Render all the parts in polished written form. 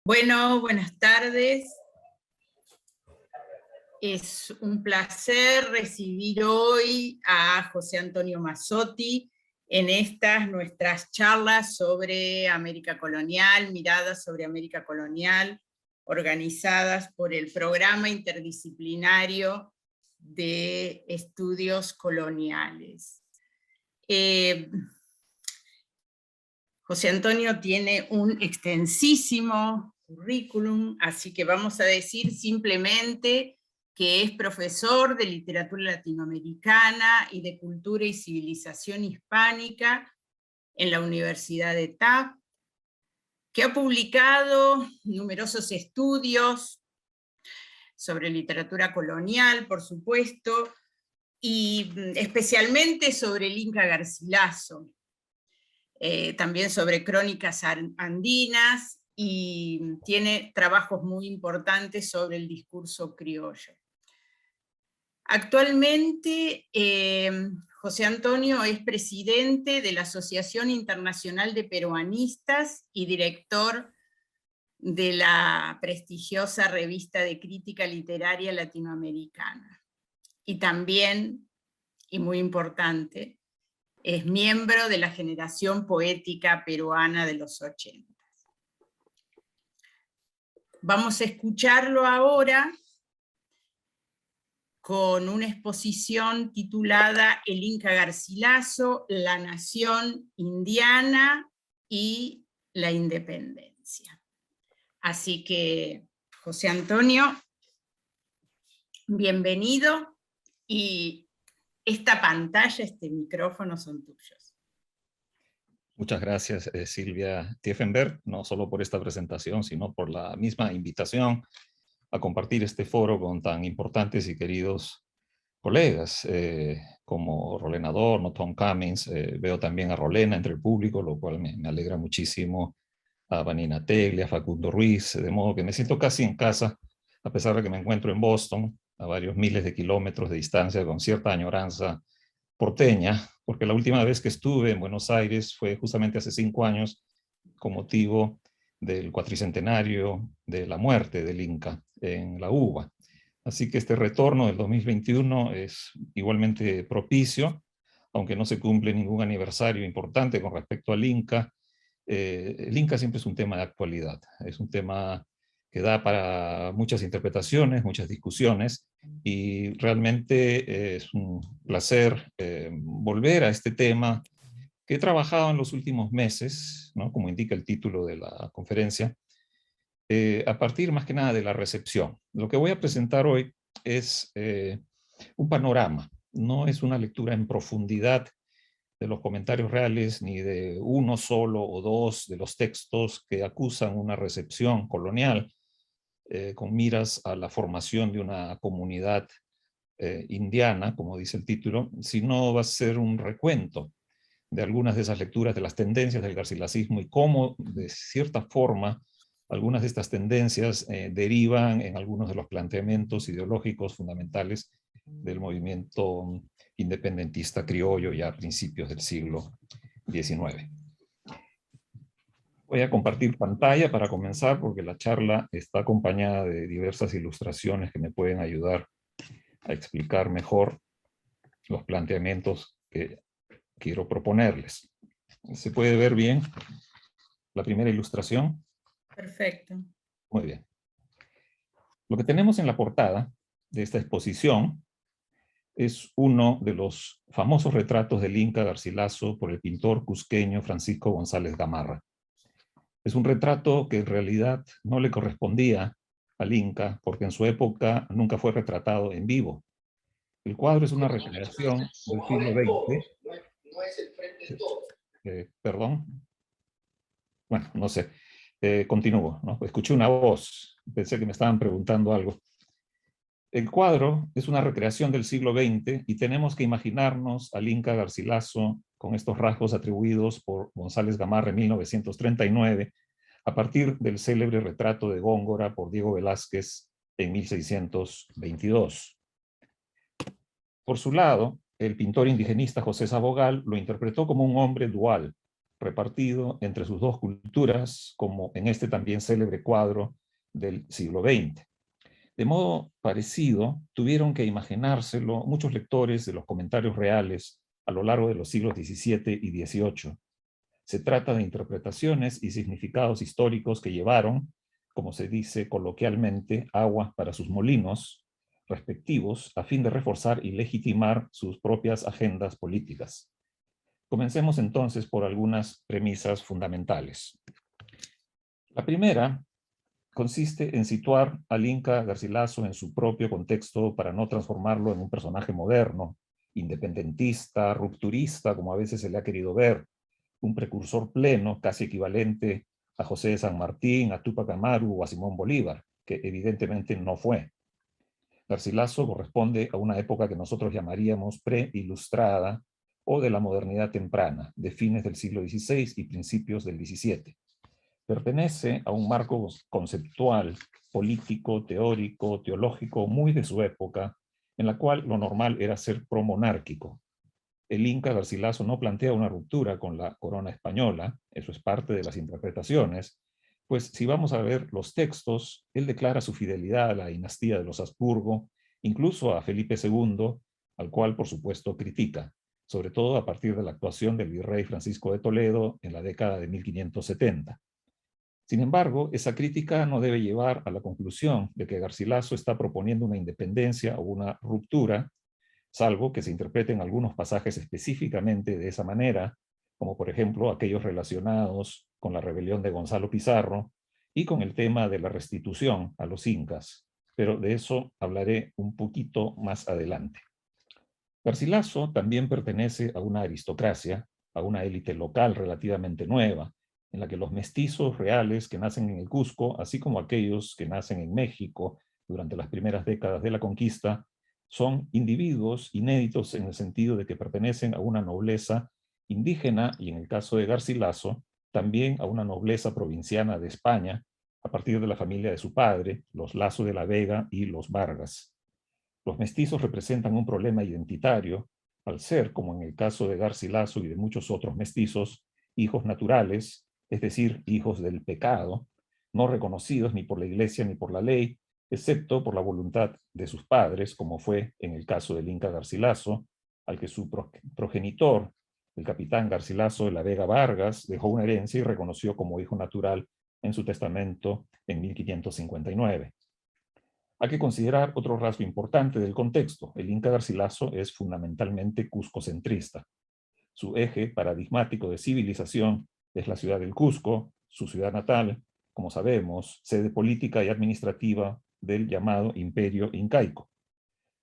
Bueno, buenas tardes. Es un placer recibir hoy a José Antonio Mazzotti en estas nuestras charlas sobre América Colonial, miradas sobre América Colonial, organizadas por el Programa Interdisciplinario de Estudios Coloniales. José Antonio tiene un extensísimo currículum, así que vamos a decir simplemente que es profesor de literatura latinoamericana y de cultura y civilización hispánica en la Universidad de Taft, que ha publicado numerosos estudios sobre literatura colonial, por supuesto, y especialmente sobre el Inca Garcilaso, también sobre crónicas andinas, y tiene trabajos muy importantes sobre el discurso criollo. Actualmente, José Antonio es presidente de la Asociación Internacional de Peruanistas y director de la prestigiosa revista de crítica literaria latinoamericana. Y también, y muy importante, es miembro de la generación poética peruana de los 80. Vamos a escucharlo ahora con una exposición titulada El Inca Garcilaso, la nación indiana y la independencia. Así que, José Antonio, bienvenido, y esta pantalla, este micrófono son tuyos. Muchas gracias, Silvia Tiefenberg, no solo por esta presentación, sino por la misma invitación a compartir este foro con tan importantes y queridos colegas como Rolena Adorno, Tom Cummings. Veo también a Rolena entre el público, lo cual me alegra muchísimo, a Vanina Teglia, a Facundo Ruiz, de modo que me siento casi en casa, a pesar de que me encuentro en Boston, a varios miles de kilómetros de distancia, con cierta añoranza porteña, porque la última vez que estuve en Buenos Aires fue justamente hace 5 años, con motivo del cuatricentenario de la muerte del Inca en la UBA. Así que este retorno del 2021 es igualmente propicio, aunque no se cumple ningún aniversario importante con respecto al Inca. El Inca siempre es un tema de actualidad, es un tema que da para muchas interpretaciones, muchas discusiones, y realmente es un placer volver a este tema que he trabajado en los últimos meses, ¿no? Como indica el título de la conferencia, a partir más que nada de la recepción. Lo que voy a presentar hoy es un panorama, no es una lectura en profundidad de los comentarios reales, ni de uno solo o dos de los textos que acusan una recepción colonial con miras a la formación de una comunidad indiana, como dice el título, sino va a ser un recuento de algunas de esas lecturas de las tendencias del garcilacismo y cómo, de cierta forma, algunas de estas tendencias derivan en algunos de los planteamientos ideológicos fundamentales del movimiento independentista criollo ya a principios del siglo XIX. Voy a compartir pantalla para comenzar, porque la charla está acompañada de diversas ilustraciones que me pueden ayudar a explicar mejor los planteamientos que quiero proponerles. ¿Se puede ver bien la primera ilustración? Perfecto. Muy bien. Lo que tenemos en la portada de esta exposición es uno de los famosos retratos del Inca Garcilaso por el pintor cusqueño Francisco González Gamarra. Es un retrato que en realidad no le correspondía al Inca, porque en su época nunca fue retratado en vivo. El cuadro es una recreación del siglo XX. No es el frente de todos. Perdón. Bueno, no sé. Continúo, ¿no? Escuché una voz, pensé que me estaban preguntando algo. El cuadro es una recreación del siglo XX y tenemos que imaginarnos al Inca Garcilaso con estos rasgos atribuidos por González Gamarra en 1939, a partir del célebre retrato de Góngora por Diego Velázquez en 1622. Por su lado, el pintor indigenista José Sabogal lo interpretó como un hombre dual, repartido entre sus dos culturas, como en este también célebre cuadro del siglo XX. De modo parecido, tuvieron que imaginárselo muchos lectores de los comentarios reales a lo largo de los siglos XVII y XVIII. Se trata de interpretaciones y significados históricos que llevaron, como se dice coloquialmente, agua para sus molinos respectivos a fin de reforzar y legitimar sus propias agendas políticas. Comencemos entonces por algunas premisas fundamentales. La primera consiste en situar al Inca Garcilaso en su propio contexto para no transformarlo en un personaje moderno, independentista, rupturista, como a veces se le ha querido ver, un precursor pleno, casi equivalente a José de San Martín, a Túpac Amaru o a Simón Bolívar, que evidentemente no fue. Garcilaso corresponde a una época que nosotros llamaríamos preilustrada o de la modernidad temprana, de fines del siglo XVI y principios del XVII. Pertenece a un marco conceptual, político, teórico, teológico muy de su época, en la cual lo normal era ser promonárquico. El Inca Garcilaso no plantea una ruptura con la corona española, eso es parte de las interpretaciones, pues si vamos a ver los textos, él declara su fidelidad a la dinastía de los Habsburgo, incluso a Felipe II, al cual por supuesto critica, sobre todo a partir de la actuación del virrey Francisco de Toledo en la década de 1570. Sin embargo, esa crítica no debe llevar a la conclusión de que Garcilaso está proponiendo una independencia o una ruptura, salvo que se interpreten algunos pasajes específicamente de esa manera, como por ejemplo aquellos relacionados con la rebelión de Gonzalo Pizarro y con el tema de la restitución a los incas, pero de eso hablaré un poquito más adelante. Garcilaso también pertenece a una aristocracia, a una élite local relativamente nueva, en la que los mestizos reales que nacen en el Cusco, así como aquellos que nacen en México durante las primeras décadas de la conquista, son individuos inéditos en el sentido de que pertenecen a una nobleza indígena y en el caso de Garcilaso, también a una nobleza provinciana de España, a partir de la familia de su padre, los Lazo de la Vega y los Vargas. Los mestizos representan un problema identitario al ser, como en el caso de Garcilaso y de muchos otros mestizos, hijos naturales, es decir, hijos del pecado, no reconocidos ni por la iglesia ni por la ley, excepto por la voluntad de sus padres, como fue en el caso del Inca Garcilaso, al que su progenitor, el capitán Garcilaso de la Vega Vargas, dejó una herencia y reconoció como hijo natural en su testamento en 1559. Hay que considerar otro rasgo importante del contexto. El Inca Garcilaso es fundamentalmente cuscocentrista. Su eje paradigmático de civilización es la ciudad del Cusco, su ciudad natal, como sabemos, sede política y administrativa del llamado Imperio Incaico.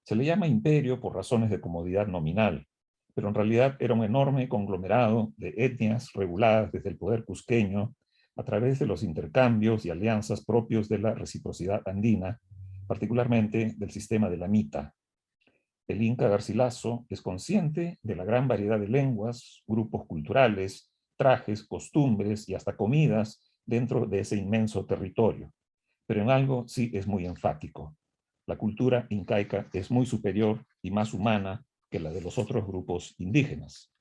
Se le llama imperio por razones de comodidad nominal, pero en realidad era un enorme conglomerado de etnias reguladas desde el poder cusqueño a través de los intercambios y alianzas propios de la reciprocidad andina, particularmente del sistema de la mita. El Inca Garcilaso es consciente de la gran variedad de lenguas, grupos culturales, trajes, costumbres y hasta comidas dentro de ese inmenso territorio. Pero en algo sí es muy enfático. La cultura incaica es muy superior y más humana que la de los otros grupos indígenas.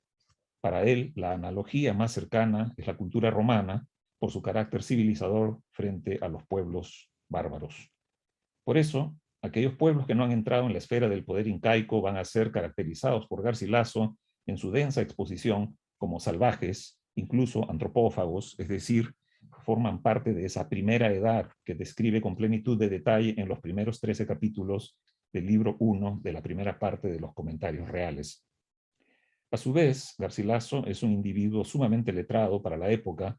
Para él, la analogía más cercana es la cultura romana por su carácter civilizador frente a los pueblos bárbaros. Por eso, aquellos pueblos que no han entrado en la esfera del poder incaico van a ser caracterizados por Garcilaso en su densa exposición como salvajes, incluso antropófagos, es decir, forman parte de esa primera edad que describe con plenitud de detalle en los primeros 13 capítulos del libro 1 de la primera parte de los comentarios reales. A su vez, Garcilaso es un individuo sumamente letrado para la época,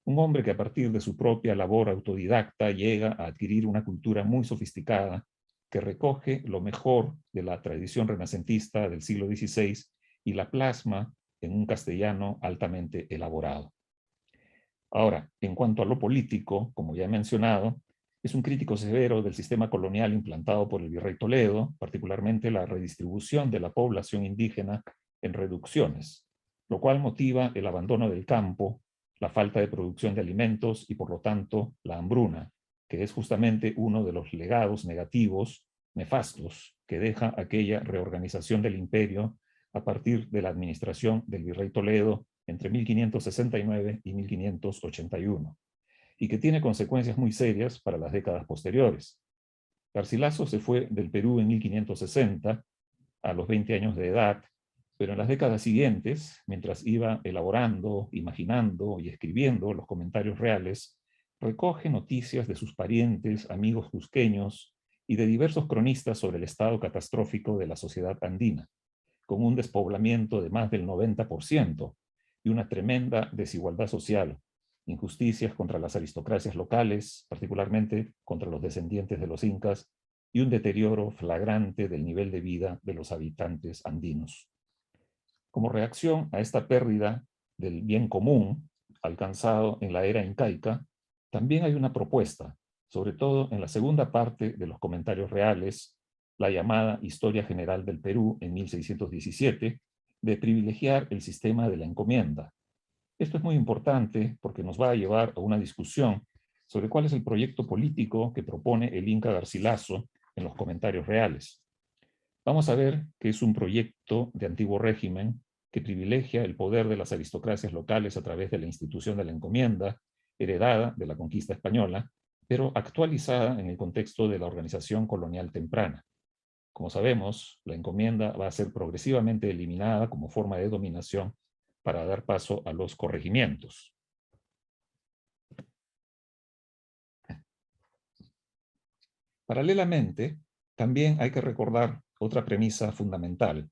un hombre que a partir de su propia labor autodidacta llega a adquirir una cultura muy sofisticada que recoge lo mejor de la tradición renacentista del siglo XVI y la plasma en un castellano altamente elaborado. Ahora, en cuanto a lo político, como ya he mencionado, es un crítico severo del sistema colonial implantado por el virrey Toledo, particularmente la redistribución de la población indígena en reducciones, lo cual motiva el abandono del campo, la falta de producción de alimentos y por lo tanto la hambruna, que es justamente uno de los legados negativos, nefastos, que deja aquella reorganización del imperio a partir de la administración del virrey Toledo entre 1569 y 1581, y que tiene consecuencias muy serias para las décadas posteriores. Garcilaso se fue del Perú en 1560, a los 20 años de edad, pero en las décadas siguientes, mientras iba elaborando, imaginando y escribiendo los comentarios reales, recoge noticias de sus parientes, amigos cusqueños y de diversos cronistas sobre el estado catastrófico de la sociedad andina, con un despoblamiento de más del 90% y una tremenda desigualdad social, injusticias contra las aristocracias locales, particularmente contra los descendientes de los incas, y un deterioro flagrante del nivel de vida de los habitantes andinos. Como reacción a esta pérdida del bien común alcanzado en la era incaica, también hay una propuesta, sobre todo en la segunda parte de los comentarios reales, la llamada Historia General del Perú en 1617, de privilegiar el sistema de la encomienda. Esto es muy importante porque nos va a llevar a una discusión sobre cuál es el proyecto político que propone el Inca Garcilaso en los comentarios reales. Vamos a ver que es un proyecto de antiguo régimen que privilegia el poder de las aristocracias locales a través de la institución de la encomienda, heredada de la conquista española, pero actualizada en el contexto de la organización colonial temprana. Como sabemos, la encomienda va a ser progresivamente eliminada como forma de dominación para dar paso a los corregimientos. Paralelamente, también hay que recordar otra premisa fundamental,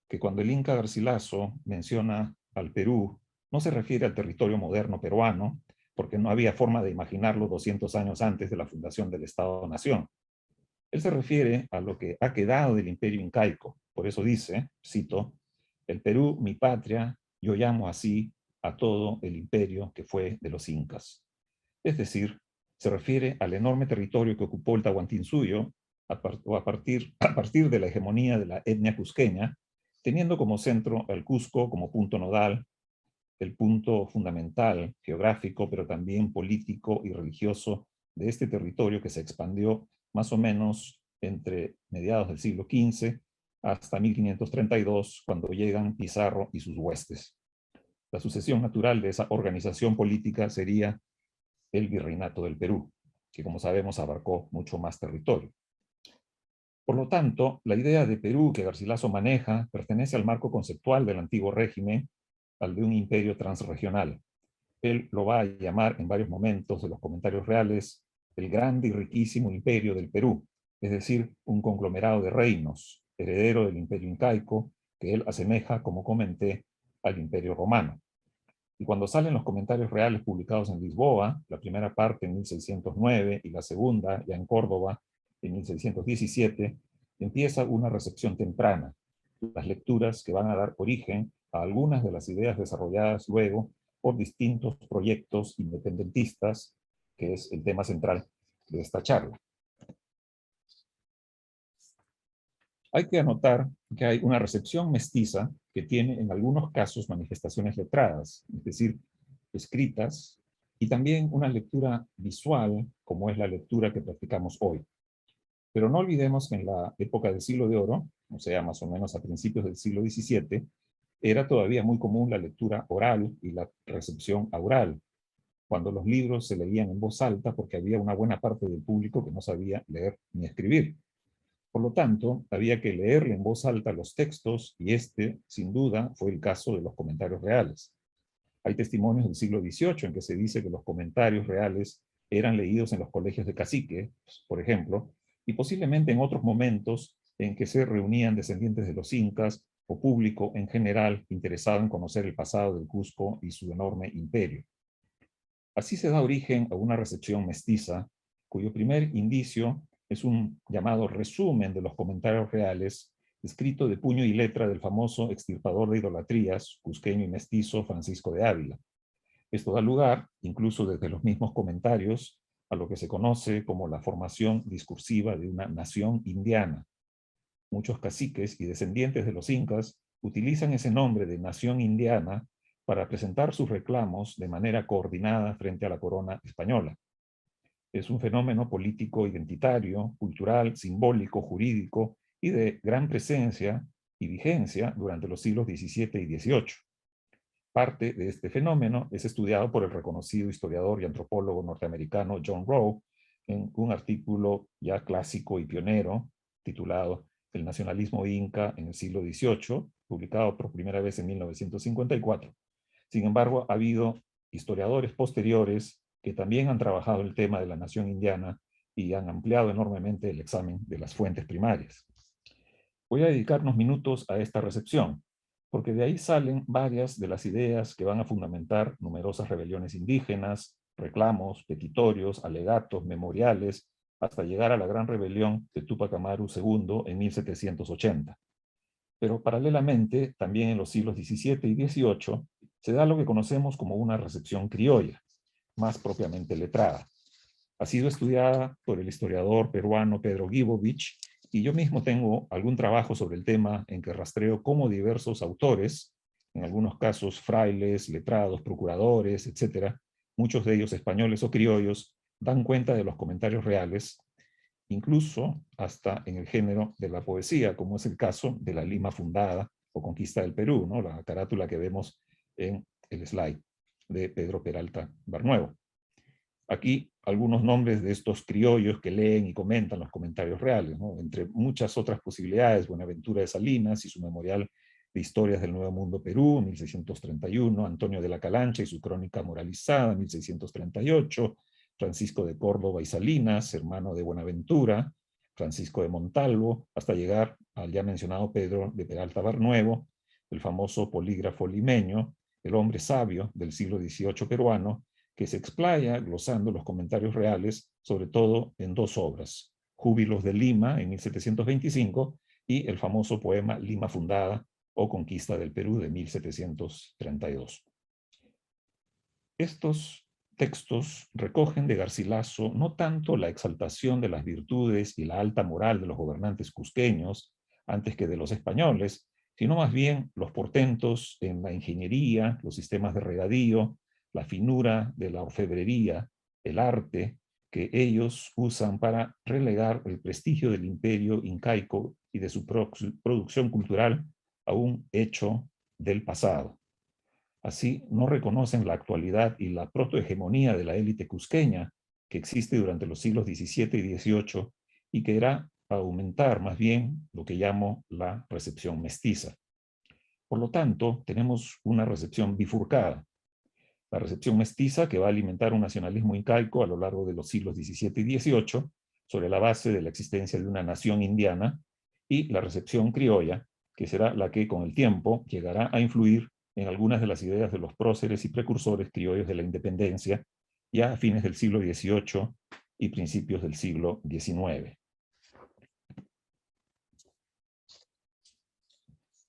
que cuando el Inca Garcilaso menciona al Perú, no se refiere al territorio moderno peruano, porque no había forma de imaginarlo 200 años antes de la fundación del Estado-Nación. Él se refiere a lo que ha quedado del imperio incaico. Por eso dice, cito, el Perú, mi patria, yo llamo así a todo el imperio que fue de los incas. Es decir, se refiere al enorme territorio que ocupó el Tahuantinsuyo a partir de la hegemonía de la etnia cusqueña, teniendo como centro al Cusco como punto nodal, el punto fundamental geográfico, pero también político y religioso de este territorio que se expandió más o menos entre mediados del siglo XV hasta 1532, cuando llegan Pizarro y sus huestes. La sucesión natural de esa organización política sería el Virreinato del Perú, que como sabemos abarcó mucho más territorio. Por lo tanto, la idea de Perú que Garcilaso maneja pertenece al marco conceptual del antiguo régimen, al de un imperio transregional. Él lo va a llamar en varios momentos de los comentarios reales el grande y riquísimo imperio del Perú, es decir, un conglomerado de reinos, heredero del imperio incaico, que él asemeja, como comenté, al imperio romano. Y cuando salen los comentarios reales publicados en Lisboa, la primera parte en 1609 y la segunda ya en Córdoba en 1617, empieza una recepción temprana, las lecturas que van a dar origen a algunas de las ideas desarrolladas luego por distintos proyectos independentistas, que es el tema central de esta charla. Hay que anotar que hay una recepción mestiza que tiene en algunos casos manifestaciones letradas, es decir, escritas, y también una lectura visual, como es la lectura que practicamos hoy. Pero no olvidemos que en la época del Siglo de Oro, o sea, más o menos a principios del siglo XVII, era todavía muy común la lectura oral y la recepción oral, cuando los libros se leían en voz alta porque había una buena parte del público que no sabía leer ni escribir. Por lo tanto, había que leerle en voz alta los textos y este, sin duda, fue el caso de los comentarios reales. Hay testimonios del siglo XVIII en que se dice que los comentarios reales eran leídos en los colegios de caciques, por ejemplo, y posiblemente en otros momentos en que se reunían descendientes de los incas o público en general interesado en conocer el pasado del Cusco y su enorme imperio. Así se da origen a una recepción mestiza, cuyo primer indicio es un llamado resumen de los comentarios reales, escrito de puño y letra del famoso extirpador de idolatrías, cusqueño y mestizo Francisco de Ávila. Esto da lugar, incluso desde los mismos comentarios, a lo que se conoce como la formación discursiva de una nación indiana. Muchos caciques y descendientes de los incas utilizan ese nombre de nación indiana para presentar sus reclamos de manera coordinada frente a la corona española. Es un fenómeno político identitario, cultural, simbólico, jurídico y de gran presencia y vigencia durante los siglos XVII y XVIII. Parte de este fenómeno es estudiado por el reconocido historiador y antropólogo norteamericano John Rowe en un artículo ya clásico y pionero titulado El nacionalismo inca en el siglo XVIII, publicado por primera vez en 1954. Sin embargo, ha habido historiadores posteriores que también han trabajado el tema de la nación indiana y han ampliado enormemente el examen de las fuentes primarias. Voy a dedicar unos minutos a esta recepción, porque de ahí salen varias de las ideas que van a fundamentar numerosas rebeliones indígenas, reclamos, petitorios, alegatos, memoriales, hasta llegar a la gran rebelión de Túpac Amaru II en 1780. Pero paralelamente, también en los siglos XVII y XVIII, se da lo que conocemos como una recepción criolla, más propiamente letrada. Ha sido estudiada por el historiador peruano Pedro Guibovich, y yo mismo tengo algún trabajo sobre el tema en que rastreo cómo diversos autores, en algunos casos frailes, letrados, procuradores, etcétera, muchos de ellos españoles o criollos, dan cuenta de los comentarios reales, incluso hasta en el género de la poesía, como es el caso de la Lima fundada o conquista del Perú, ¿no? La carátula que vemos en el slide de Pedro Peralta Barnuevo. Aquí algunos nombres de estos criollos que leen y comentan los comentarios reales, ¿no? Entre muchas otras posibilidades, Buenaventura de Salinas y su memorial de Historias del Nuevo Mundo Perú, 1631, Antonio de la Calancha y su crónica moralizada, 1638, Francisco de Córdoba y Salinas, hermano de Buenaventura, Francisco de Montalvo, hasta llegar al ya mencionado Pedro de Peralta Barnuevo, el famoso polígrafo limeño, el hombre sabio del siglo XVIII peruano, que se explaya glosando los comentarios reales, sobre todo en dos obras, Júbilos de Lima en 1725 y el famoso poema Lima Fundada o Conquista del Perú de 1732. Estos textos recogen de Garcilaso no tanto la exaltación de las virtudes y la alta moral de los gobernantes cusqueños antes que de los españoles, sino más bien los portentos en la ingeniería, los sistemas de regadío, la finura de la orfebrería, el arte, que ellos usan para relegar el prestigio del imperio incaico y de su producción cultural a un hecho del pasado. Así, no reconocen la actualidad y la protohegemonía de la élite cusqueña que existe durante los siglos XVII y XVIII y que irá a aumentar más bien lo que llamo la recepción mestiza. Por lo tanto, tenemos una recepción bifurcada. La recepción mestiza que va a alimentar un nacionalismo incaico a lo largo de los siglos XVII y XVIII sobre la base de la existencia de una nación indiana, y la recepción criolla, que será la que con el tiempo llegará a influir en algunas de las ideas de los próceres y precursores criollos de la independencia ya a fines del siglo XVIII y principios del siglo XIX.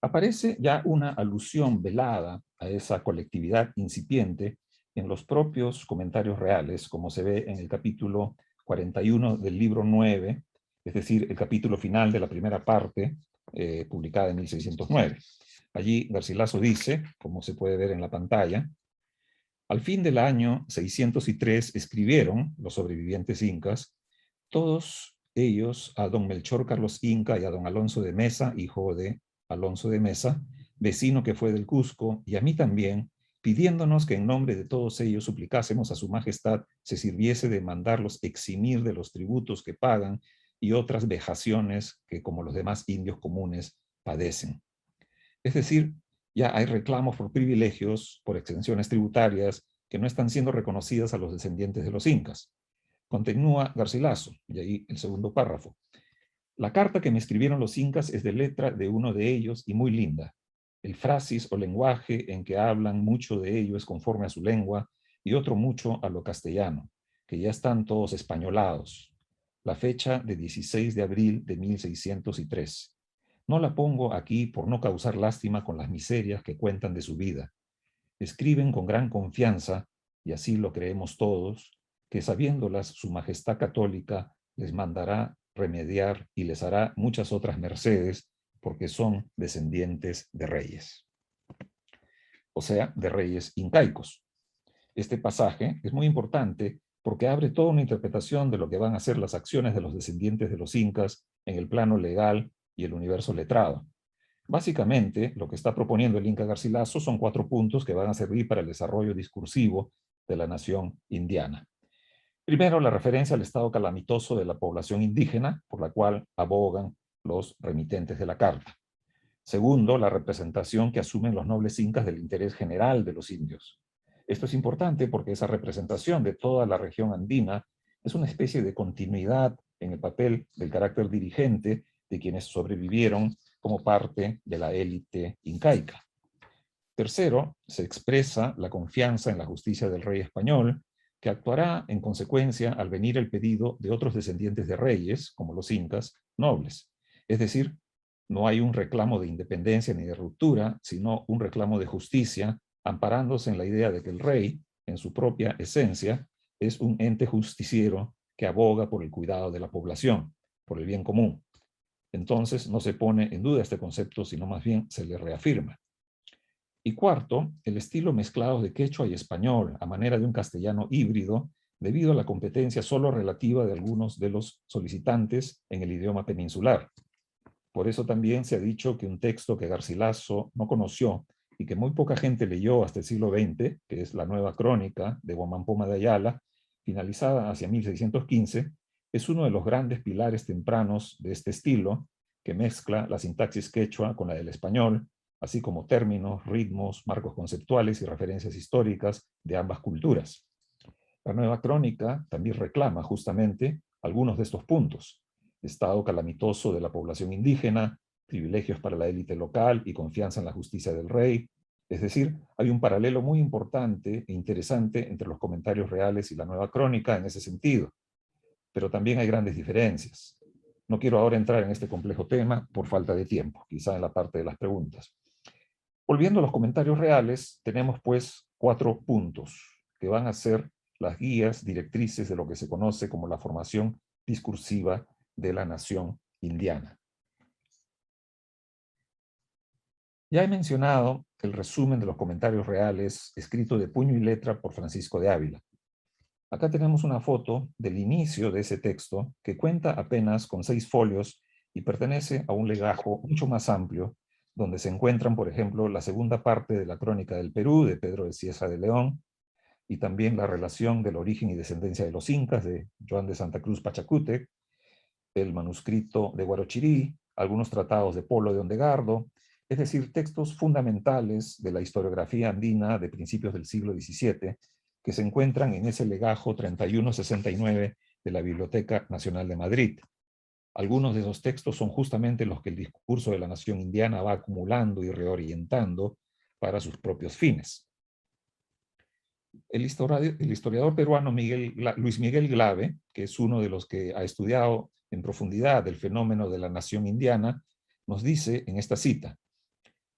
Aparece ya una alusión velada a esa colectividad incipiente en los propios comentarios reales, como se ve en el capítulo 41 del libro 9, es decir, el capítulo final de la primera parte, publicada en 1609. Allí Garcilaso dice, como se puede ver en la pantalla, al fin del año 603 escribieron los sobrevivientes incas, todos ellos a don Melchor Carlos Inca y a don Alonso de Mesa, hijo de Alonso de Mesa, vecino que fue del Cusco, y a mí también, pidiéndonos que en nombre de todos ellos suplicásemos a su majestad se sirviese de mandarlos eximir de los tributos que pagan y otras vejaciones que como los demás indios comunes padecen. Es decir, ya hay reclamos por privilegios, por exenciones tributarias que no están siendo reconocidas a los descendientes de los incas. Continúa Garcilaso, y ahí el segundo párrafo. La carta que me escribieron los incas es de letra de uno de ellos y muy linda. El frasis o lenguaje en que hablan mucho de ello es conforme a su lengua y otro mucho a lo castellano, que ya están todos españolados. La fecha de 16 de abril de 1603. No la pongo aquí por no causar lástima con las miserias que cuentan de su vida. Escriben con gran confianza, y así lo creemos todos, que sabiéndolas su majestad católica les mandará remediar y les hará muchas otras mercedes porque son descendientes de reyes. O sea, de reyes incaicos. Este pasaje es muy importante porque abre toda una interpretación de lo que van a ser las acciones de los descendientes de los incas en el plano legal y el universo letrado. Básicamente, lo que está proponiendo el Inca Garcilaso son 4 puntos que van a servir para el desarrollo discursivo de la nación indiana. Primero, la referencia al estado calamitoso de la población indígena, por la cual abogan los remitentes de la carta. Segundo, la representación que asumen los nobles incas del interés general de los indios. Esto es importante porque esa representación de toda la región andina es una especie de continuidad en el papel del carácter dirigente de quienes sobrevivieron como parte de la élite incaica. Tercero, se expresa la confianza en la justicia del rey español, que actuará en consecuencia al venir el pedido de otros descendientes de reyes, como los incas, nobles. Es decir, no hay un reclamo de independencia ni de ruptura, sino un reclamo de justicia, amparándose en la idea de que el rey, en su propia esencia, es un ente justiciero que aboga por el cuidado de la población, por el bien común. Entonces no se pone en duda este concepto, sino más bien se le reafirma. Y cuarto, el estilo mezclado de quechua y español, a manera de un castellano híbrido, debido a la competencia solo relativa de algunos de los solicitantes en el idioma peninsular. Por eso también se ha dicho que un texto que Garcilaso no conoció y que muy poca gente leyó hasta el siglo XX, que es la Nueva Crónica de Huamampoma de Ayala, finalizada hacia 1615, es uno de los grandes pilares tempranos de este estilo, que mezcla la sintaxis quechua con la del español, así como términos, ritmos, marcos conceptuales y referencias históricas de ambas culturas. La Nueva Crónica también reclama justamente algunos de estos puntos: estado calamitoso de la población indígena, privilegios para la élite local y confianza en la justicia del rey. Es decir, hay un paralelo muy importante e interesante entre los comentarios reales y la Nueva Crónica en ese sentido, pero también hay grandes diferencias. No quiero ahora entrar en este complejo tema por falta de tiempo, quizá en la parte de las preguntas. Volviendo a los comentarios reales, tenemos pues 4 puntos que van a ser las guías directrices de lo que se conoce como la formación discursiva de la nación indiana. Ya he mencionado el resumen de los comentarios reales escrito de puño y letra por Francisco de Ávila. Acá tenemos una foto del inicio de ese texto que cuenta apenas con 6 folios y pertenece a un legajo mucho más amplio, donde se encuentran, por ejemplo, la segunda parte de la Crónica del Perú de Pedro de Cieza de León, y también la relación del origen y descendencia de los incas de Joan de Santa Cruz Pachacútec, el manuscrito de Huarochirí, algunos tratados de Polo de Ondegardo, es decir, textos fundamentales de la historiografía andina de principios del siglo XVII, que se encuentran en ese legajo 3169 de la Biblioteca Nacional de Madrid. Algunos de esos textos son justamente los que el discurso de la nación indiana va acumulando y reorientando para sus propios fines. El historiador peruano Luis Miguel Glave, que es uno de los que ha estudiado en profundidad el fenómeno de la nación indiana, nos dice en esta cita: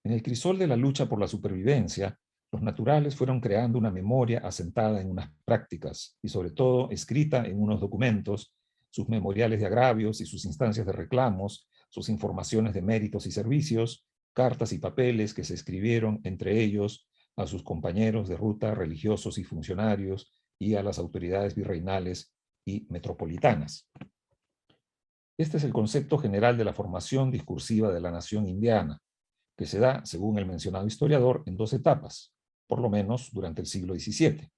en el crisol de la lucha por la supervivencia, los naturales fueron creando una memoria asentada en unas prácticas y sobre todo escrita en unos documentos, sus memoriales de agravios y sus instancias de reclamos, sus informaciones de méritos y servicios, cartas y papeles que se escribieron entre ellos a sus compañeros de ruta, religiosos y funcionarios, y a las autoridades virreinales y metropolitanas. Este es el concepto general de la formación discursiva de la nación indiana, que se da, según el mencionado historiador, en 2 etapas, por lo menos durante el siglo XVII.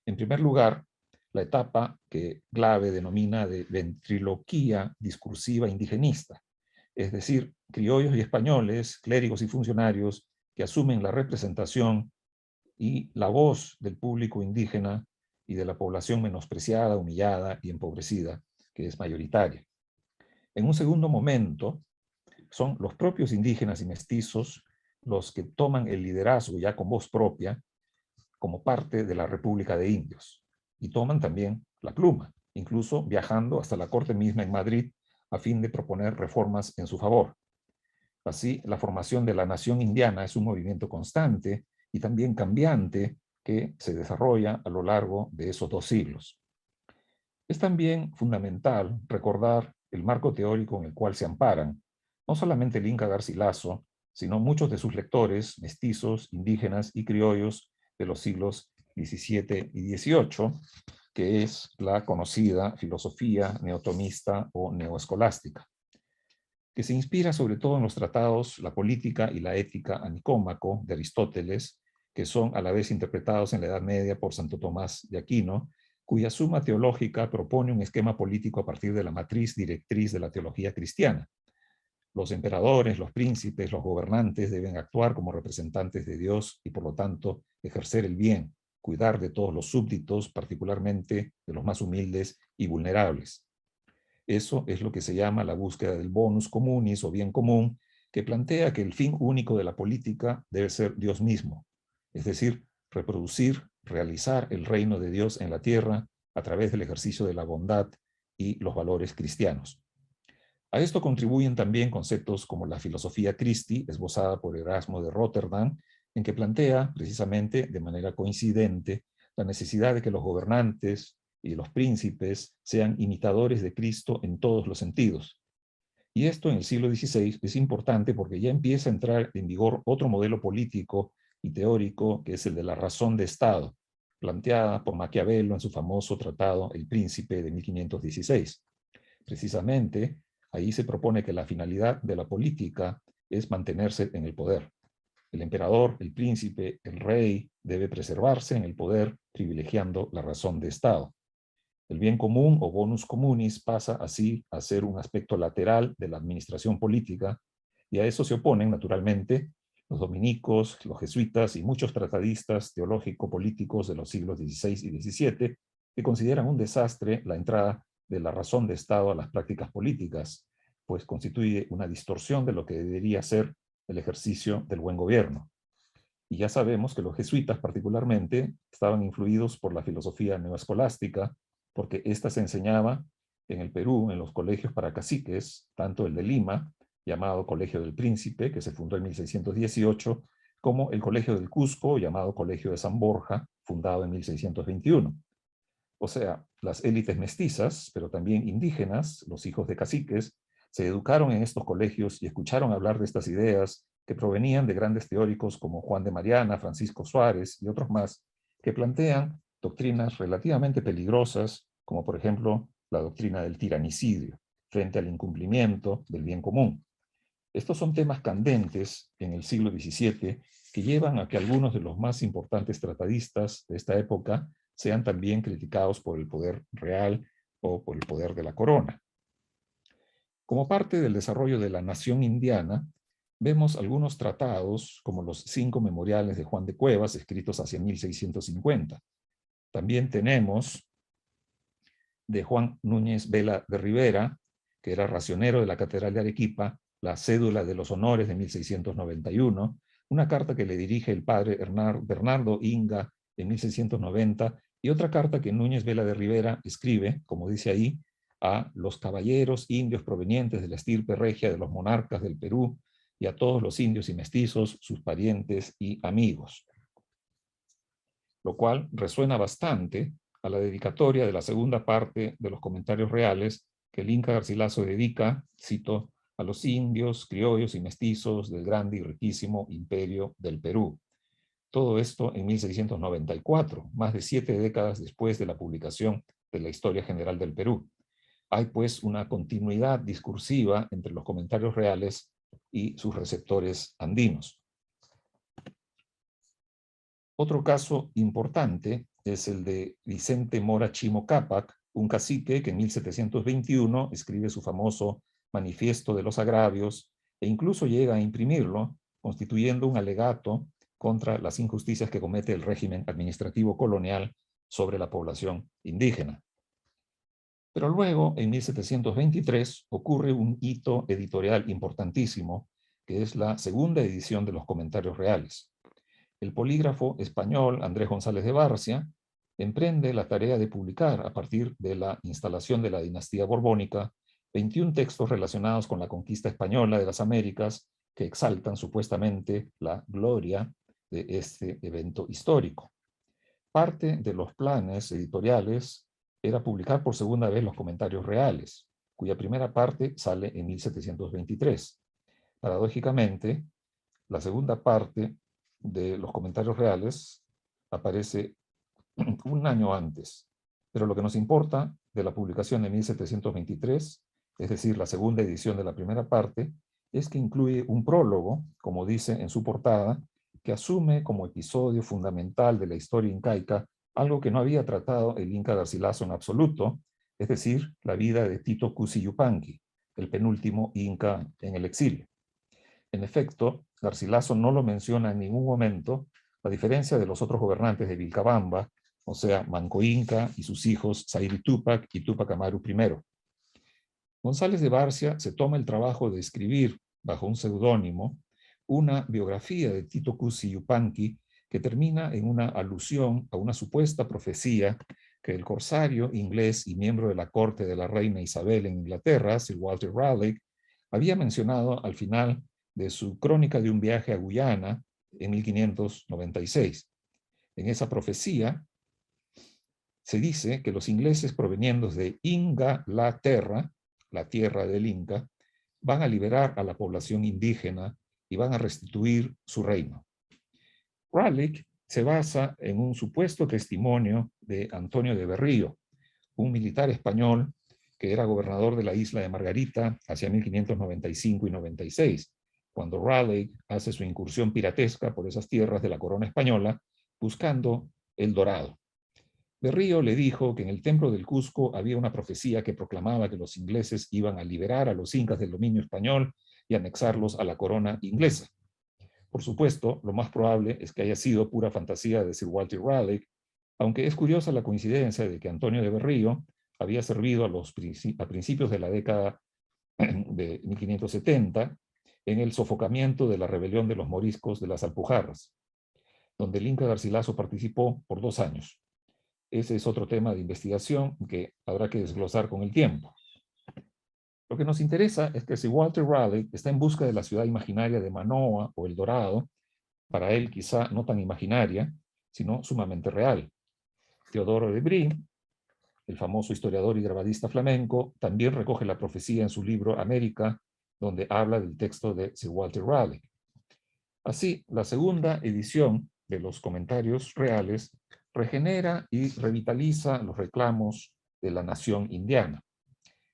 En primer lugar, la etapa que Glave denomina de ventriloquía discursiva indigenista, es decir, criollos y españoles, clérigos y funcionarios que asumen la representación y la voz del público indígena y de la población menospreciada, humillada y empobrecida, que es mayoritaria. En un segundo momento, son los propios indígenas y mestizos los que toman el liderazgo ya con voz propia como parte de la República de Indios, y toman también la pluma, incluso viajando hasta la corte misma en Madrid a fin de proponer reformas en su favor. Así, la formación de la nación indiana es un movimiento constante y también cambiante que se desarrolla a lo largo de esos 2 siglos. Es también fundamental recordar el marco teórico en el cual se amparan no solamente el Inca Garcilaso, sino muchos de sus lectores, mestizos, indígenas y criollos de los siglos XVII y XVIII, que es la conocida filosofía neotomista o neoescolástica. que se inspira sobre todo en los tratados La política y la ética a Nicómaco de Aristóteles, que son a la vez interpretados en la Edad Media por Santo Tomás de Aquino, cuya suma teológica propone un esquema político a partir de la matriz directriz de la teología cristiana. Los emperadores, los príncipes, los gobernantes deben actuar como representantes de Dios y por lo tanto ejercer el bien, cuidar de todos los súbditos, particularmente de los más humildes y vulnerables. Eso es lo que se llama la búsqueda del bonus communis o bien común, que plantea que el fin único de la política debe ser Dios mismo, es decir, reproducir, realizar el reino de Dios en la tierra a través del ejercicio de la bondad y los valores cristianos. A esto contribuyen también conceptos como la filosofía Christi, esbozada por Erasmo de Rotterdam, en que plantea, precisamente de manera coincidente, la necesidad de que los gobernantes y los príncipes sean imitadores de Cristo en todos los sentidos. Y esto en el siglo XVI es importante porque ya empieza a entrar en vigor otro modelo político y teórico, que es el de la razón de Estado, planteada por Maquiavelo en su famoso tratado El Príncipe de 1516. Precisamente, ahí se propone que la finalidad de la política es mantenerse en el poder. El emperador, el príncipe, el rey debe preservarse en el poder, privilegiando la razón de Estado. El bien común o bonus communis pasa así a ser un aspecto lateral de la administración política, y a eso se oponen, naturalmente, los dominicos, los jesuitas y muchos tratadistas teológico-políticos de los siglos XVI y XVII, que consideran un desastre la entrada de la razón de Estado a las prácticas políticas, pues constituye una distorsión de lo que debería ser el ejercicio del buen gobierno. Y ya sabemos que los jesuitas particularmente estaban influidos por la filosofía neoescolástica, porque ésta se enseñaba en el Perú, en los colegios para caciques, tanto el de Lima, llamado Colegio del Príncipe, que se fundó en 1618, como el Colegio del Cusco, llamado Colegio de San Borja, fundado en 1621. O sea, las élites mestizas, pero también indígenas, los hijos de caciques, se educaron en estos colegios y escucharon hablar de estas ideas que provenían de grandes teóricos como Juan de Mariana, Francisco Suárez y otros más, que plantean doctrinas relativamente peligrosas, como por ejemplo la doctrina del tiranicidio, frente al incumplimiento del bien común. Estos son temas candentes en el siglo XVII que llevan a que algunos de los más importantes tratadistas de esta época sean también criticados por el poder real o por el poder de la corona. Como parte del desarrollo de la nación indiana, vemos algunos tratados, como los 5 memoriales de Juan de Cuevas, escritos hacia 1650. También tenemos de Juan Núñez Vela de Rivera, que era racionero de la Catedral de Arequipa, la cédula de los honores de 1691, una carta que le dirige el padre Bernardo Inga en 1690, y otra carta que Núñez Vela de Rivera escribe, como dice ahí, a los caballeros indios provenientes de la estirpe regia de los monarcas del Perú y a todos los indios y mestizos, sus parientes y amigos. Lo cual resuena bastante a la dedicatoria de la segunda parte de los comentarios reales que el Inca Garcilaso dedica, cito, a los indios, criollos y mestizos del grande y riquísimo imperio del Perú. Todo esto en 1694, más de 7 décadas después de la publicación de la Historia General del Perú. Hay pues una continuidad discursiva entre los comentarios reales y sus receptores andinos. Otro caso importante es el de Vicente Mora Chimo Cápac, un cacique que en 1721 escribe su famoso Manifiesto de los Agravios e incluso llega a imprimirlo, constituyendo un alegato contra las injusticias que comete el régimen administrativo colonial sobre la población indígena. Pero luego, en 1723, ocurre un hito editorial importantísimo, que es la segunda edición de los Comentarios Reales. El polígrafo español Andrés González de Barcia emprende la tarea de publicar, a partir de la instalación de la dinastía borbónica, 21 textos relacionados con la conquista española de las Américas que exaltan supuestamente la gloria de este evento histórico. Parte de los planes editoriales era publicar por segunda vez los Comentarios Reales, cuya primera parte sale en 1723. Paradójicamente, la segunda parte de los Comentarios Reales aparece un año antes, pero lo que nos importa de la publicación de 1723 es decir, la segunda edición de la primera parte, es que incluye un prólogo, como dice en su portada, que asume como episodio fundamental de la historia incaica algo que no había tratado el Inca Garcilaso en absoluto, es decir, la vida de Tito Cusi Yupanqui, el penúltimo Inca en el exilio. En efecto, Garcilaso no lo menciona en ningún momento, a diferencia de los otros gobernantes de Vilcabamba, o sea, Manco Inca y sus hijos Sairi Túpac y Túpac Amaru I. González de Barcia se toma el trabajo de escribir, bajo un seudónimo, una biografía de Tito Cusi Yupanqui que termina en una alusión a una supuesta profecía que el corsario inglés y miembro de la corte de la reina Isabel en Inglaterra, Sir Walter Raleigh, había mencionado al final de su crónica de un viaje a Guyana en 1596. En esa profecía se dice que los ingleses provenientes de Ingalaterra, la tierra del Inca, van a liberar a la población indígena y van a restituir su reino. Raleigh se basa en un supuesto testimonio de Antonio de Berrío, un militar español que era gobernador de la isla de Margarita hacia 1595 y 96, cuando Raleigh hace su incursión piratesca por esas tierras de la corona española buscando el dorado. Berrío le dijo que en el templo del Cusco había una profecía que proclamaba que los ingleses iban a liberar a los incas del dominio español y anexarlos a la corona inglesa. Por supuesto, lo más probable es que haya sido pura fantasía de Sir Walter Raleigh, aunque es curiosa la coincidencia de que Antonio de Berrío había servido a principios de la década de 1570 en el sofocamiento de la rebelión de los moriscos de las Alpujarras, donde el Inca Garcilaso participó por 2 años. Ese es otro tema de investigación que habrá que desglosar con el tiempo. Lo que nos interesa es que si Walter Raleigh está en busca de la ciudad imaginaria de Manoa o El Dorado, para él quizá no tan imaginaria, sino sumamente real. Teodoro de Brie, el famoso historiador y grabadista flamenco, también recoge la profecía en su libro América, donde habla del texto de Sir Walter Raleigh. Así, la segunda edición de los comentarios reales regenera y revitaliza los reclamos de la nación indiana.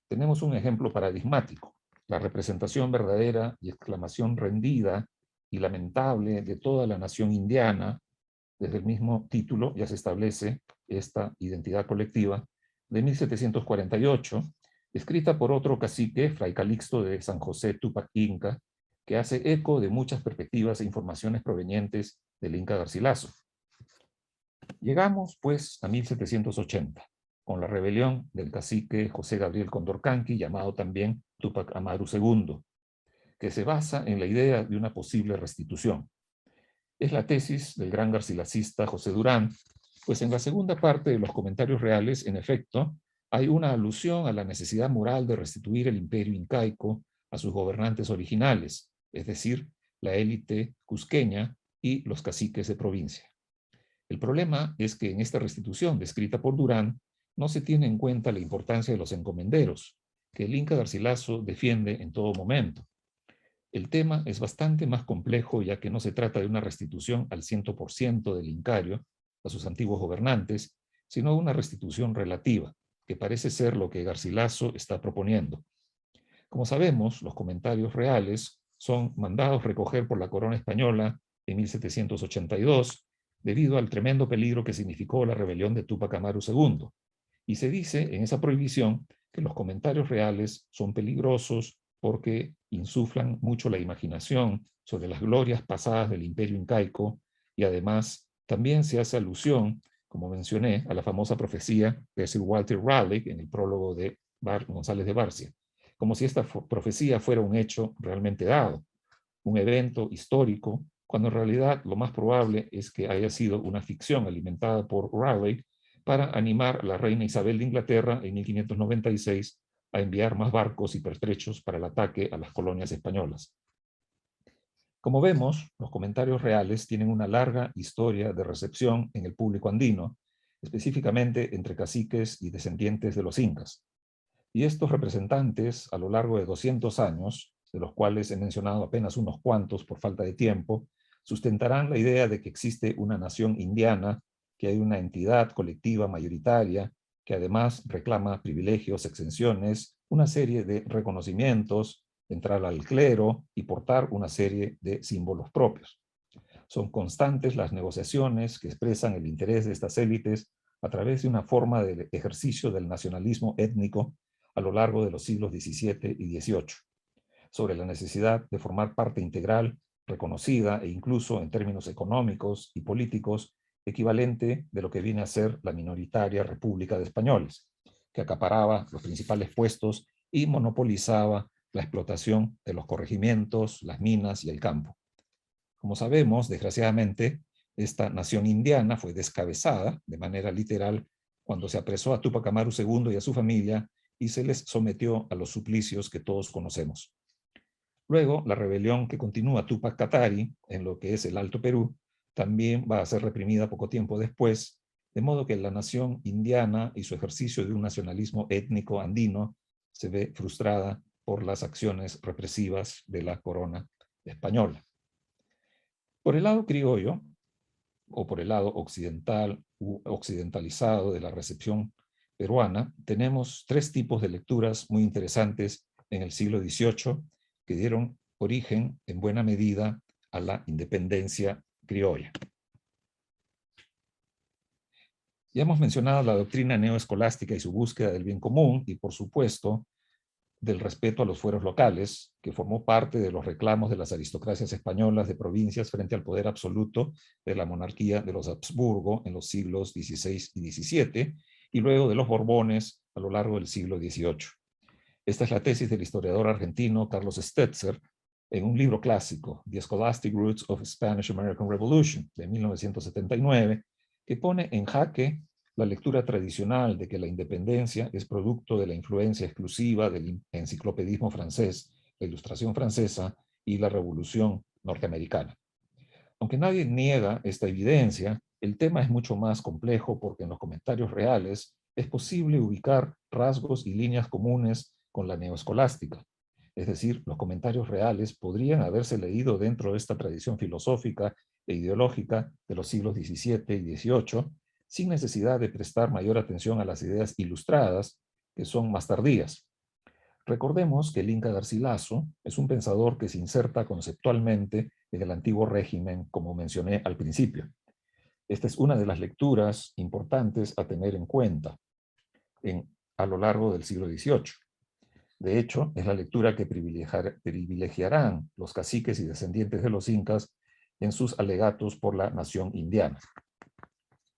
Tenemos un ejemplo paradigmático, la representación verdadera y exclamación rendida y lamentable de toda la nación indiana. Desde el mismo título ya se establece esta identidad colectiva de 1748, escrita por otro cacique, Fray Calixto de San José Túpac Inca, que hace eco de muchas perspectivas e informaciones provenientes del Inca Garcilaso. Llegamos, pues, a 1780, con la rebelión del cacique José Gabriel Condorcanqui, llamado también Túpac Amaru II, que se basa en la idea de una posible restitución. Es la tesis del gran garcilasista José Durán, pues en la segunda parte de los comentarios reales, en efecto, hay una alusión a la necesidad moral de restituir el imperio incaico a sus gobernantes originales, es decir, la élite cusqueña y los caciques de provincia. El problema es que en esta restitución descrita por Durán no se tiene en cuenta la importancia de los encomenderos, que el Inca Garcilaso defiende en todo momento. El tema es bastante más complejo, ya que no se trata de una restitución al 100% del incario a sus antiguos gobernantes, sino una restitución relativa, que parece ser lo que Garcilaso está proponiendo. Como sabemos, los comentarios reales son mandados recoger por la corona española en 1782, debido al tremendo peligro que significó la rebelión de Túpac Amaru II. Y se dice en esa prohibición que los comentarios reales son peligrosos porque insuflan mucho la imaginación sobre las glorias pasadas del imperio incaico, y además también se hace alusión, como mencioné, a la famosa profecía de Sir Walter Raleigh en el prólogo de González de Barcia, como si esta profecía fuera un hecho realmente dado, un evento histórico, cuando en realidad lo más probable es que haya sido una ficción alimentada por Raleigh para animar a la reina Isabel de Inglaterra en 1596 a enviar más barcos y pertrechos para el ataque a las colonias españolas. Como vemos, los comentarios reales tienen una larga historia de recepción en el público andino, específicamente entre caciques y descendientes de los incas. Y estos representantes, a lo largo de 200 años, de los cuales he mencionado apenas unos cuantos por falta de tiempo, sustentarán la idea de que existe una nación indiana, que hay una entidad colectiva mayoritaria, que además reclama privilegios, exenciones una serie de reconocimientos, entrar al clero y portar una serie de símbolos propios. Son constantes las negociaciones que expresan el interés de estas élites a través de una forma de ejercicio del nacionalismo étnico a lo largo de los siglos XVII y XVIII, sobre la necesidad de formar parte integral, reconocida e incluso en términos económicos y políticos, equivalente de lo que viene a ser la minoritaria República de Españoles, que acaparaba los principales puestos y monopolizaba la explotación de los corregimientos, las minas y el campo. Como sabemos, desgraciadamente, esta nación indiana fue descabezada de manera literal cuando se apresó a Túpac Amaru II y a su familia y se les sometió a los suplicios que todos conocemos. Luego, la rebelión que continúa Túpac Katari en lo que es el Alto Perú también va a ser reprimida poco tiempo después, de modo que la nación indiana y su ejercicio de un nacionalismo étnico andino se ve frustrada por las acciones represivas de la corona española. Por el lado criollo, o por el lado occidental u occidentalizado de la recepción peruana, tenemos tres tipos de lecturas muy interesantes en el siglo XVIII que dieron origen en buena medida a la independencia criolla. Ya hemos mencionado la doctrina neoescolástica y su búsqueda del bien común y, por supuesto, del respeto a los fueros locales, que formó parte de los reclamos de las aristocracias españolas de provincias frente al poder absoluto de la monarquía de los Habsburgo en los siglos XVI y XVII, y luego de los Borbones a lo largo del siglo XVIII. Esta es la tesis del historiador argentino Carlos Stetzer en un libro clásico, The Scholastic Roots of Spanish-American Revolution, de 1979, que pone en jaque la lectura tradicional de que la independencia es producto de la influencia exclusiva del enciclopedismo francés, la Ilustración francesa y la Revolución norteamericana. Aunque nadie niega esta evidencia, el tema es mucho más complejo porque en los comentarios reales es posible ubicar rasgos y líneas comunes con la neoescolástica. Es decir, los comentarios reales podrían haberse leído dentro de esta tradición filosófica e ideológica de los siglos XVII y XVIII, sin necesidad de prestar mayor atención a las ideas ilustradas, que son más tardías. Recordemos que el Inca Garcilaso es un pensador que se inserta conceptualmente en el antiguo régimen, como mencioné al principio. Esta es una de las lecturas importantes a tener en cuenta a lo largo del siglo XVIII. De hecho, es la lectura que privilegiarán los caciques y descendientes de los incas en sus alegatos por la nación indiana.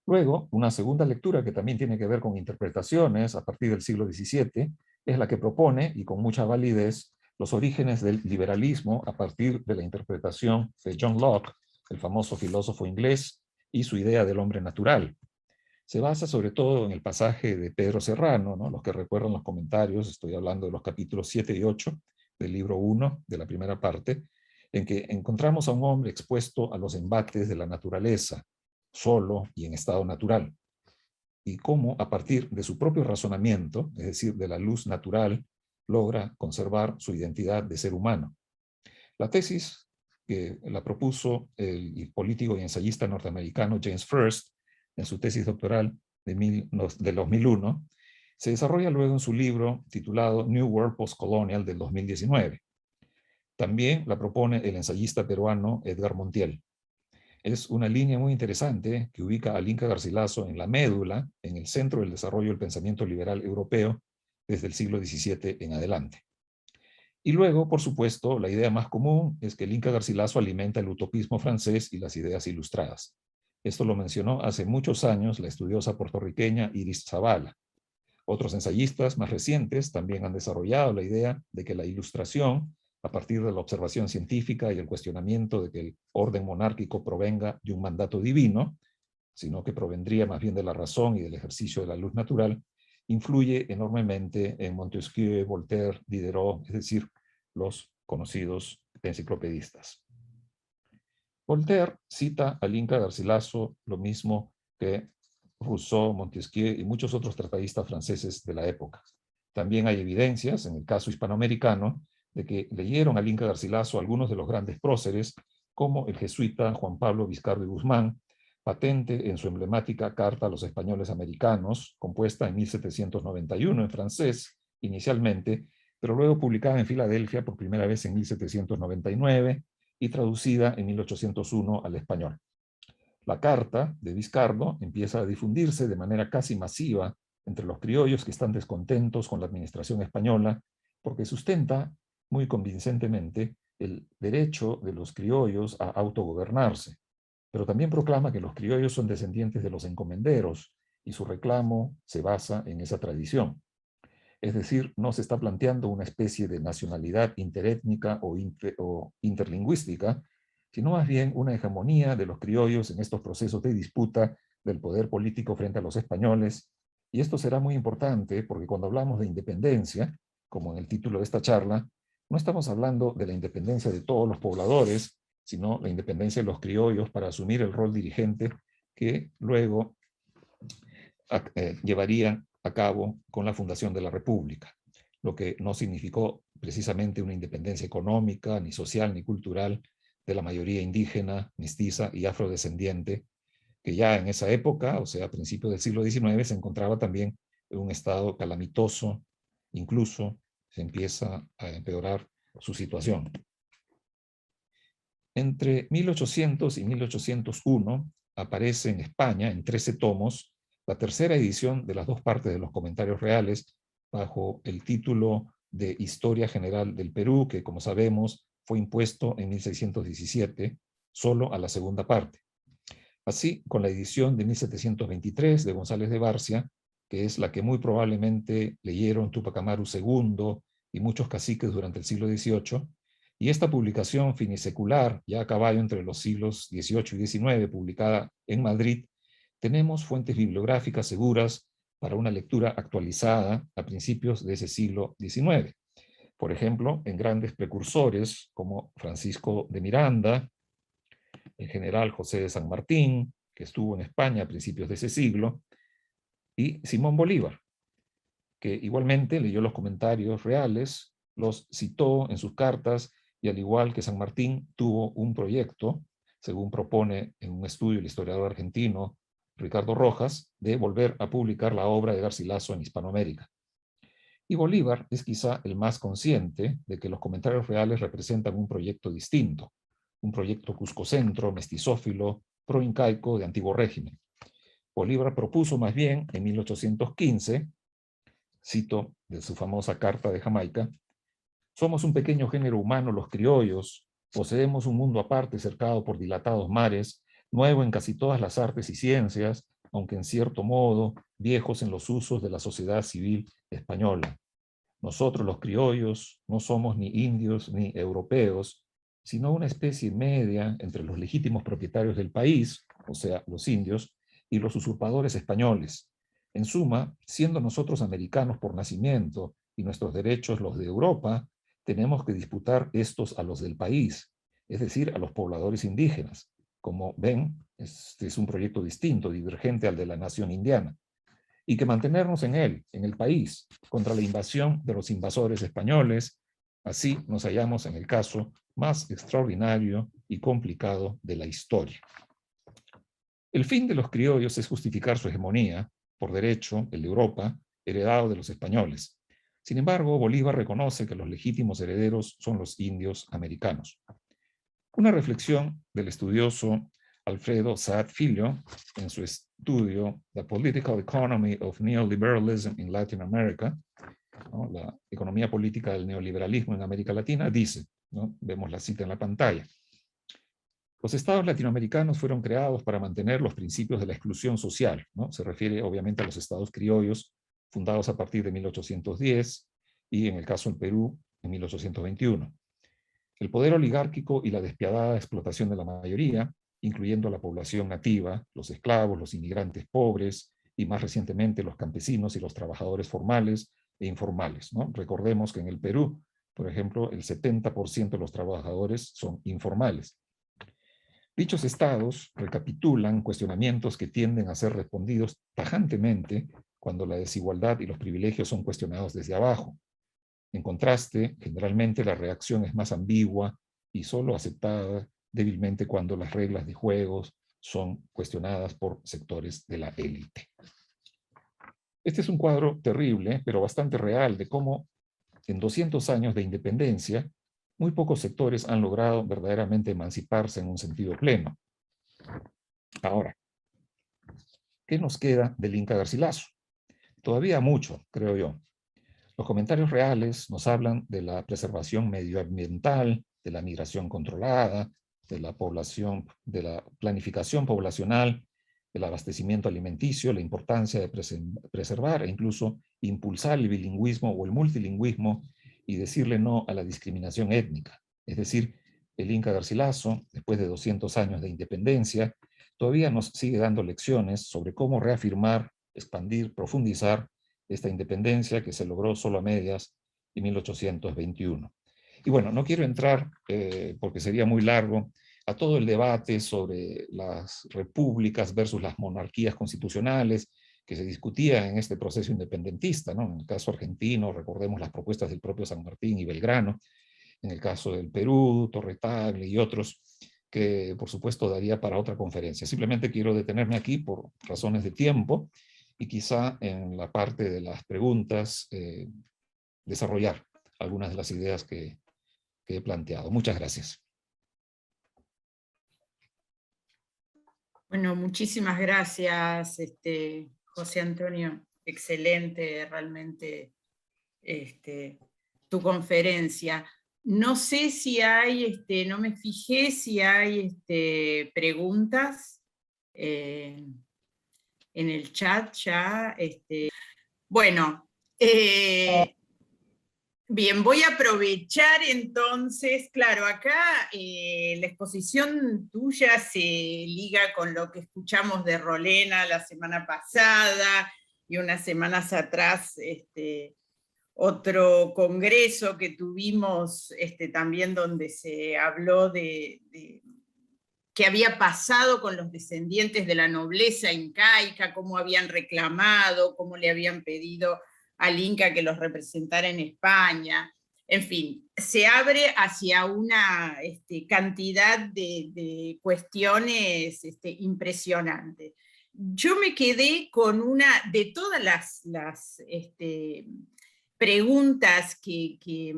Luego, una segunda lectura que también tiene que ver con interpretaciones a partir del siglo XVII es la que propone, y con mucha validez, los orígenes del liberalismo a partir de la interpretación de John Locke, el famoso filósofo inglés, y su idea del hombre natural. Se basa sobre todo en el pasaje de Pedro Serrano, ¿no? Los que recuerdan los comentarios, estoy hablando de los capítulos 7 y 8 del libro 1, de la primera parte, en que encontramos a un hombre expuesto a los embates de la naturaleza, solo y en estado natural, y cómo a partir de su propio razonamiento, es decir, de la luz natural, logra conservar su identidad de ser humano. La tesis que la propuso el político y ensayista norteamericano James First en su tesis doctoral de 2001, se desarrolla luego en su libro titulado New World Postcolonial del 2019. También la propone el ensayista peruano Edgar Montiel. Es una línea muy interesante que ubica al Inca Garcilaso en la médula, en el centro del desarrollo del pensamiento liberal europeo desde el siglo XVII en adelante. Y luego, por supuesto, la idea más común es que el Inca Garcilaso alimenta el utopismo francés y las ideas ilustradas. Esto lo mencionó hace muchos años la estudiosa puertorriqueña Iris Zavala. Otros ensayistas más recientes también han desarrollado la idea de que la ilustración, a partir de la observación científica y el cuestionamiento de que el orden monárquico provenga de un mandato divino, sino que provendría más bien de la razón y del ejercicio de la luz natural, influye enormemente en Montesquieu, Voltaire, Diderot, es decir, los conocidos enciclopedistas. Voltaire cita al Inca Garcilaso lo mismo que Rousseau, Montesquieu y muchos otros tratadistas franceses de la época. También hay evidencias, en el caso hispanoamericano, de que leyeron al Inca Garcilaso algunos de los grandes próceres, como el jesuita Juan Pablo Vizcardo y Guzmán, patente en su emblemática Carta a los Españoles Americanos, compuesta en 1791 en francés, inicialmente, pero luego publicada en Filadelfia por primera vez en 1799 y traducida en 1801 al español. La carta de Vizcardo empieza a difundirse de manera casi masiva entre los criollos que están descontentos con la administración española, porque sustenta muy convincentemente el derecho de los criollos a autogobernarse, pero también proclama que los criollos son descendientes de los encomenderos y su reclamo se basa en esa tradición. Es decir, no se está planteando una especie de nacionalidad interétnica o interlingüística, sino más bien una hegemonía de los criollos en estos procesos de disputa del poder político frente a los españoles. Y esto será muy importante porque cuando hablamos de independencia, como en el título de esta charla, no estamos hablando de la independencia de todos los pobladores, sino la independencia de los criollos para asumir el rol dirigente que luego llevarían a cabo con la fundación de la República, lo que no significó precisamente una independencia económica, ni social, ni cultural de la mayoría indígena, mestiza y afrodescendiente, que ya en esa época, o sea, a principios del siglo XIX, se encontraba también en un estado calamitoso, incluso se empieza a empeorar su situación. Entre 1800 y 1801 aparece en España, en 13 tomos, la tercera edición de las dos partes de los comentarios reales, bajo el título de Historia General del Perú, que como sabemos fue impuesto en 1617, solo a la segunda parte. Así, con la edición de 1723 de González de Barcia, que es la que muy probablemente leyeron Túpac Amaru II y muchos caciques durante el siglo XVIII, y esta publicación finisecular, ya a caballo entre los siglos XVIII y XIX, publicada en Madrid, tenemos fuentes bibliográficas seguras para una lectura actualizada a principios de ese siglo XIX. Por ejemplo, en grandes precursores como Francisco de Miranda, el general José de San Martín, que estuvo en España a principios de ese siglo, y Simón Bolívar, que igualmente leyó los comentarios reales, los citó en sus cartas, y al igual que San Martín, tuvo un proyecto, según propone en un estudio el historiador argentino Ricardo Rojas, de volver a publicar la obra de Garcilaso en Hispanoamérica. Y Bolívar es quizá el más consciente de que los comentarios reales representan un proyecto distinto, un proyecto cuscocentro, mestizófilo, pro-incaico de antiguo régimen. Bolívar propuso más bien en 1815, cito de su famosa Carta de Jamaica, somos un pequeño género humano los criollos, poseemos un mundo aparte cercado por dilatados mares, nuevo en casi todas las artes y ciencias, aunque en cierto modo viejos en los usos de la sociedad civil española. Nosotros los criollos no somos ni indios ni europeos, sino una especie media entre los legítimos propietarios del país, o sea, los indios, y los usurpadores españoles. En suma, siendo nosotros americanos por nacimiento y nuestros derechos los de Europa, tenemos que disputar estos a los del país, es decir, a los pobladores indígenas. Como ven, este es un proyecto distinto, divergente al de la nación indiana, y que mantenernos en él, en el país, contra la invasión de los invasores españoles. Así nos hallamos en el caso más extraordinario y complicado de la historia. El fin de los criollos es justificar su hegemonía, por derecho, el de Europa, heredado de los españoles. Sin embargo, Bolívar reconoce que los legítimos herederos son los indios americanos. Una reflexión del estudioso Alfredo Saad Filho en su estudio The Political Economy of Neoliberalism in Latin America, ¿no? La economía política del neoliberalismo en América Latina, dice, ¿no? Vemos la cita en la pantalla, los estados latinoamericanos fueron creados para mantener los principios de la exclusión social, ¿no? Se refiere obviamente a los estados criollos fundados a partir de 1810 y en el caso del Perú en 1821. El poder oligárquico y la despiadada explotación de la mayoría, incluyendo a la población nativa, los esclavos, los inmigrantes pobres y más recientemente los campesinos y los trabajadores formales e informales, ¿no? Recordemos que en el Perú, por ejemplo, el 70% de los trabajadores son informales. Dichos estados recapitulan cuestionamientos que tienden a ser respondidos tajantemente cuando la desigualdad y los privilegios son cuestionados desde abajo. En contraste, generalmente la reacción es más ambigua y solo aceptada débilmente cuando las reglas de juegos son cuestionadas por sectores de la élite. Este es un cuadro terrible, pero bastante real, de cómo en 200 años de independencia, muy pocos sectores han logrado verdaderamente emanciparse en un sentido pleno. Ahora, ¿qué nos queda del Inca Garcilaso? Todavía mucho, creo yo. Los comentarios reales nos hablan de la preservación medioambiental, de la migración controlada, de la población, de la planificación poblacional, el abastecimiento alimenticio, la importancia de preservar e incluso impulsar el bilingüismo o el multilingüismo y decirle no a la discriminación étnica. Es decir, el Inca Garcilaso, después de 200 años de independencia, todavía nos sigue dando lecciones sobre cómo reafirmar, expandir, profundizar esta independencia que se logró solo a medias en 1821. Y bueno, no quiero entrar, porque sería muy largo, a todo el debate sobre las repúblicas versus las monarquías constitucionales que se discutía en este proceso independentista, ¿no? En el caso argentino, recordemos las propuestas del propio San Martín y Belgrano, en el caso del Perú, Torre Tagle y otros, que por supuesto daría para otra conferencia. Simplemente quiero detenerme aquí por razones de tiempo y quizá en la parte de las preguntas desarrollar algunas de las ideas que he planteado. Muchas gracias. Bueno, muchísimas gracias, José Antonio. Excelente, realmente, tu conferencia. No sé si hay, no me fijé si hay preguntas en el chat ya. Bueno, bien, voy a aprovechar entonces, claro, acá la exposición tuya se liga con lo que escuchamos de Rolena la semana pasada y unas semanas atrás otro congreso que tuvimos también donde se habló de qué había pasado con los descendientes de la nobleza incaica, cómo habían reclamado, cómo le habían pedido al Inca que los representara en España. En fin, se abre hacia una cantidad de cuestiones impresionantes. Yo me quedé con una de todas las preguntas que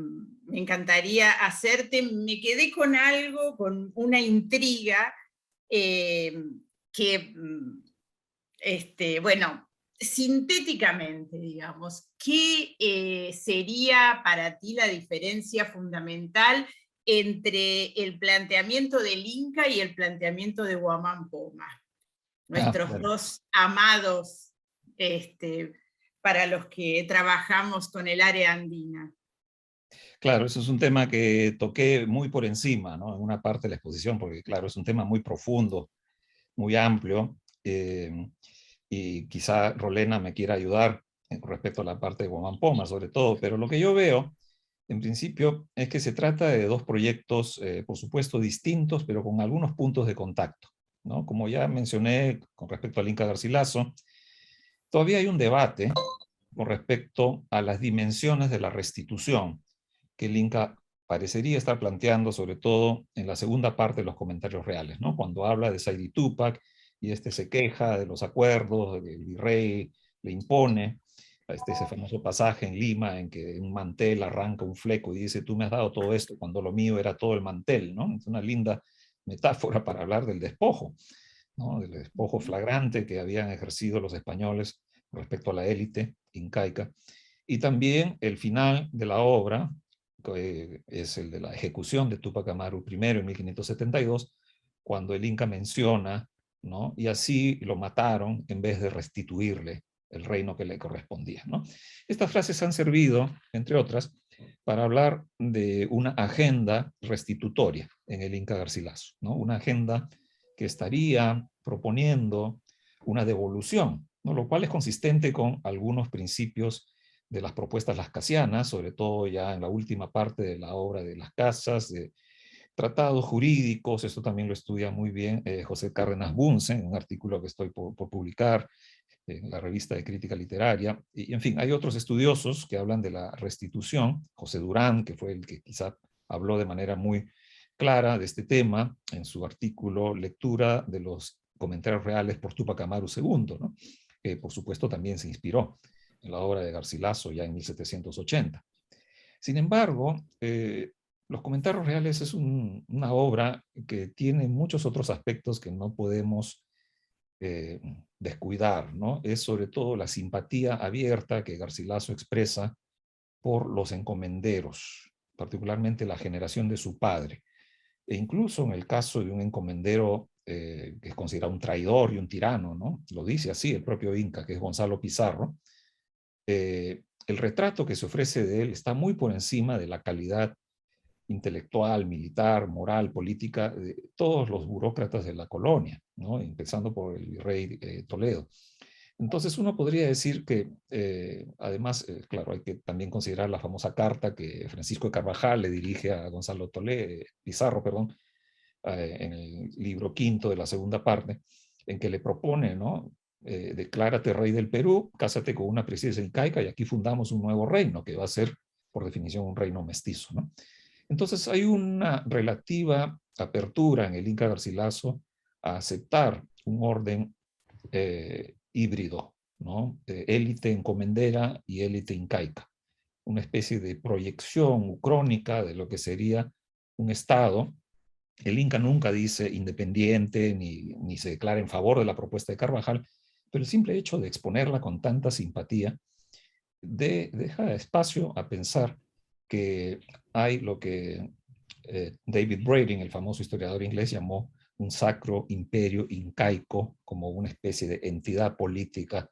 me encantaría hacerte, me quedé con algo, con una intriga que, bueno, sintéticamente, digamos, ¿qué sería para ti la diferencia fundamental entre el planteamiento del Inca y el planteamiento de Guamán Poma? Nuestros Bueno. dos amados para los que trabajamos con el área andina. Claro, eso es un tema que toqué muy por encima, ¿no? En una parte de la exposición, porque claro, es un tema muy profundo, muy amplio, y quizá Rolena me quiera ayudar con respecto a la parte de Guamán Poma, sobre todo, pero lo que yo veo, en principio, es que se trata de dos proyectos, por supuesto, distintos, pero con algunos puntos de contacto, ¿no? Como ya mencioné con respecto al Inca Garcilaso, todavía hay un debate con respecto a las dimensiones de la restitución que el Inca parecería estar planteando, sobre todo en la segunda parte de los comentarios reales, ¿no? Cuando habla de Saidi Tupac y se queja de los acuerdos, el virrey le impone, ese famoso pasaje en Lima en que un mantel arranca un fleco y dice, tú me has dado todo esto cuando lo mío era todo el mantel, ¿no? Es una linda metáfora para hablar del despojo, ¿no? Del despojo flagrante que habían ejercido los españoles respecto a la élite incaica. Y también el final de la obra, que es el de la ejecución de Tupac Amaru I en 1572, cuando el Inca menciona, ¿no? Y así lo mataron en vez de restituirle el reino que le correspondía, ¿no? Estas frases han servido, entre otras, para hablar de una agenda restitutoria en el Inca Garcilaso, ¿no? Una agenda que estaría proponiendo una devolución, ¿no? Lo cual es consistente con algunos principios de las propuestas lascasianas, sobre todo ya en la última parte de la obra de Las Casas, de tratados jurídicos. Esto también lo estudia muy bien José Cárdenas Bunsen, en un artículo que estoy por publicar en la revista de crítica literaria. Y en fin, hay otros estudiosos que hablan de la restitución. José Durán, que fue el que quizá habló de manera muy clara de este tema en su artículo Lectura de los comentarios reales por Tupac Amaru II, ¿no? Que por supuesto también se inspiró en la obra de Garcilaso ya en 1780. Sin embargo, Los Comentarios Reales es una obra que tiene muchos otros aspectos que no podemos descuidar, ¿no? Es sobre todo la simpatía abierta que Garcilaso expresa por los encomenderos, particularmente la generación de su padre. E incluso en el caso de un encomendero que es considerado un traidor y un tirano, ¿no? Lo dice así el propio Inca, que es Gonzalo Pizarro. El retrato que se ofrece de él está muy por encima de la calidad intelectual, militar, moral, política de todos los burócratas de la colonia, ¿no? Empezando por el virrey Toledo. Entonces uno podría decir que, además, claro, hay que también considerar la famosa carta que Francisco de Carvajal le dirige a Gonzalo Pizarro, perdón, en el libro quinto de la segunda parte, en que le propone, ¿no? Declárate rey del Perú, cásate con una princesa incaica y aquí fundamos un nuevo reino, que va a ser, por definición, un reino mestizo, ¿no? Entonces hay una relativa apertura en el Inca Garcilaso a aceptar un orden híbrido, ¿no? Élite encomendera y élite incaica, una especie de proyección ucrónica de lo que sería un Estado. El Inca nunca dice independiente ni se declara en favor de la propuesta de Carvajal, pero el simple hecho de exponerla con tanta simpatía deja espacio a pensar que hay lo que David Braiding, el famoso historiador inglés, llamó un sacro imperio incaico como una especie de entidad política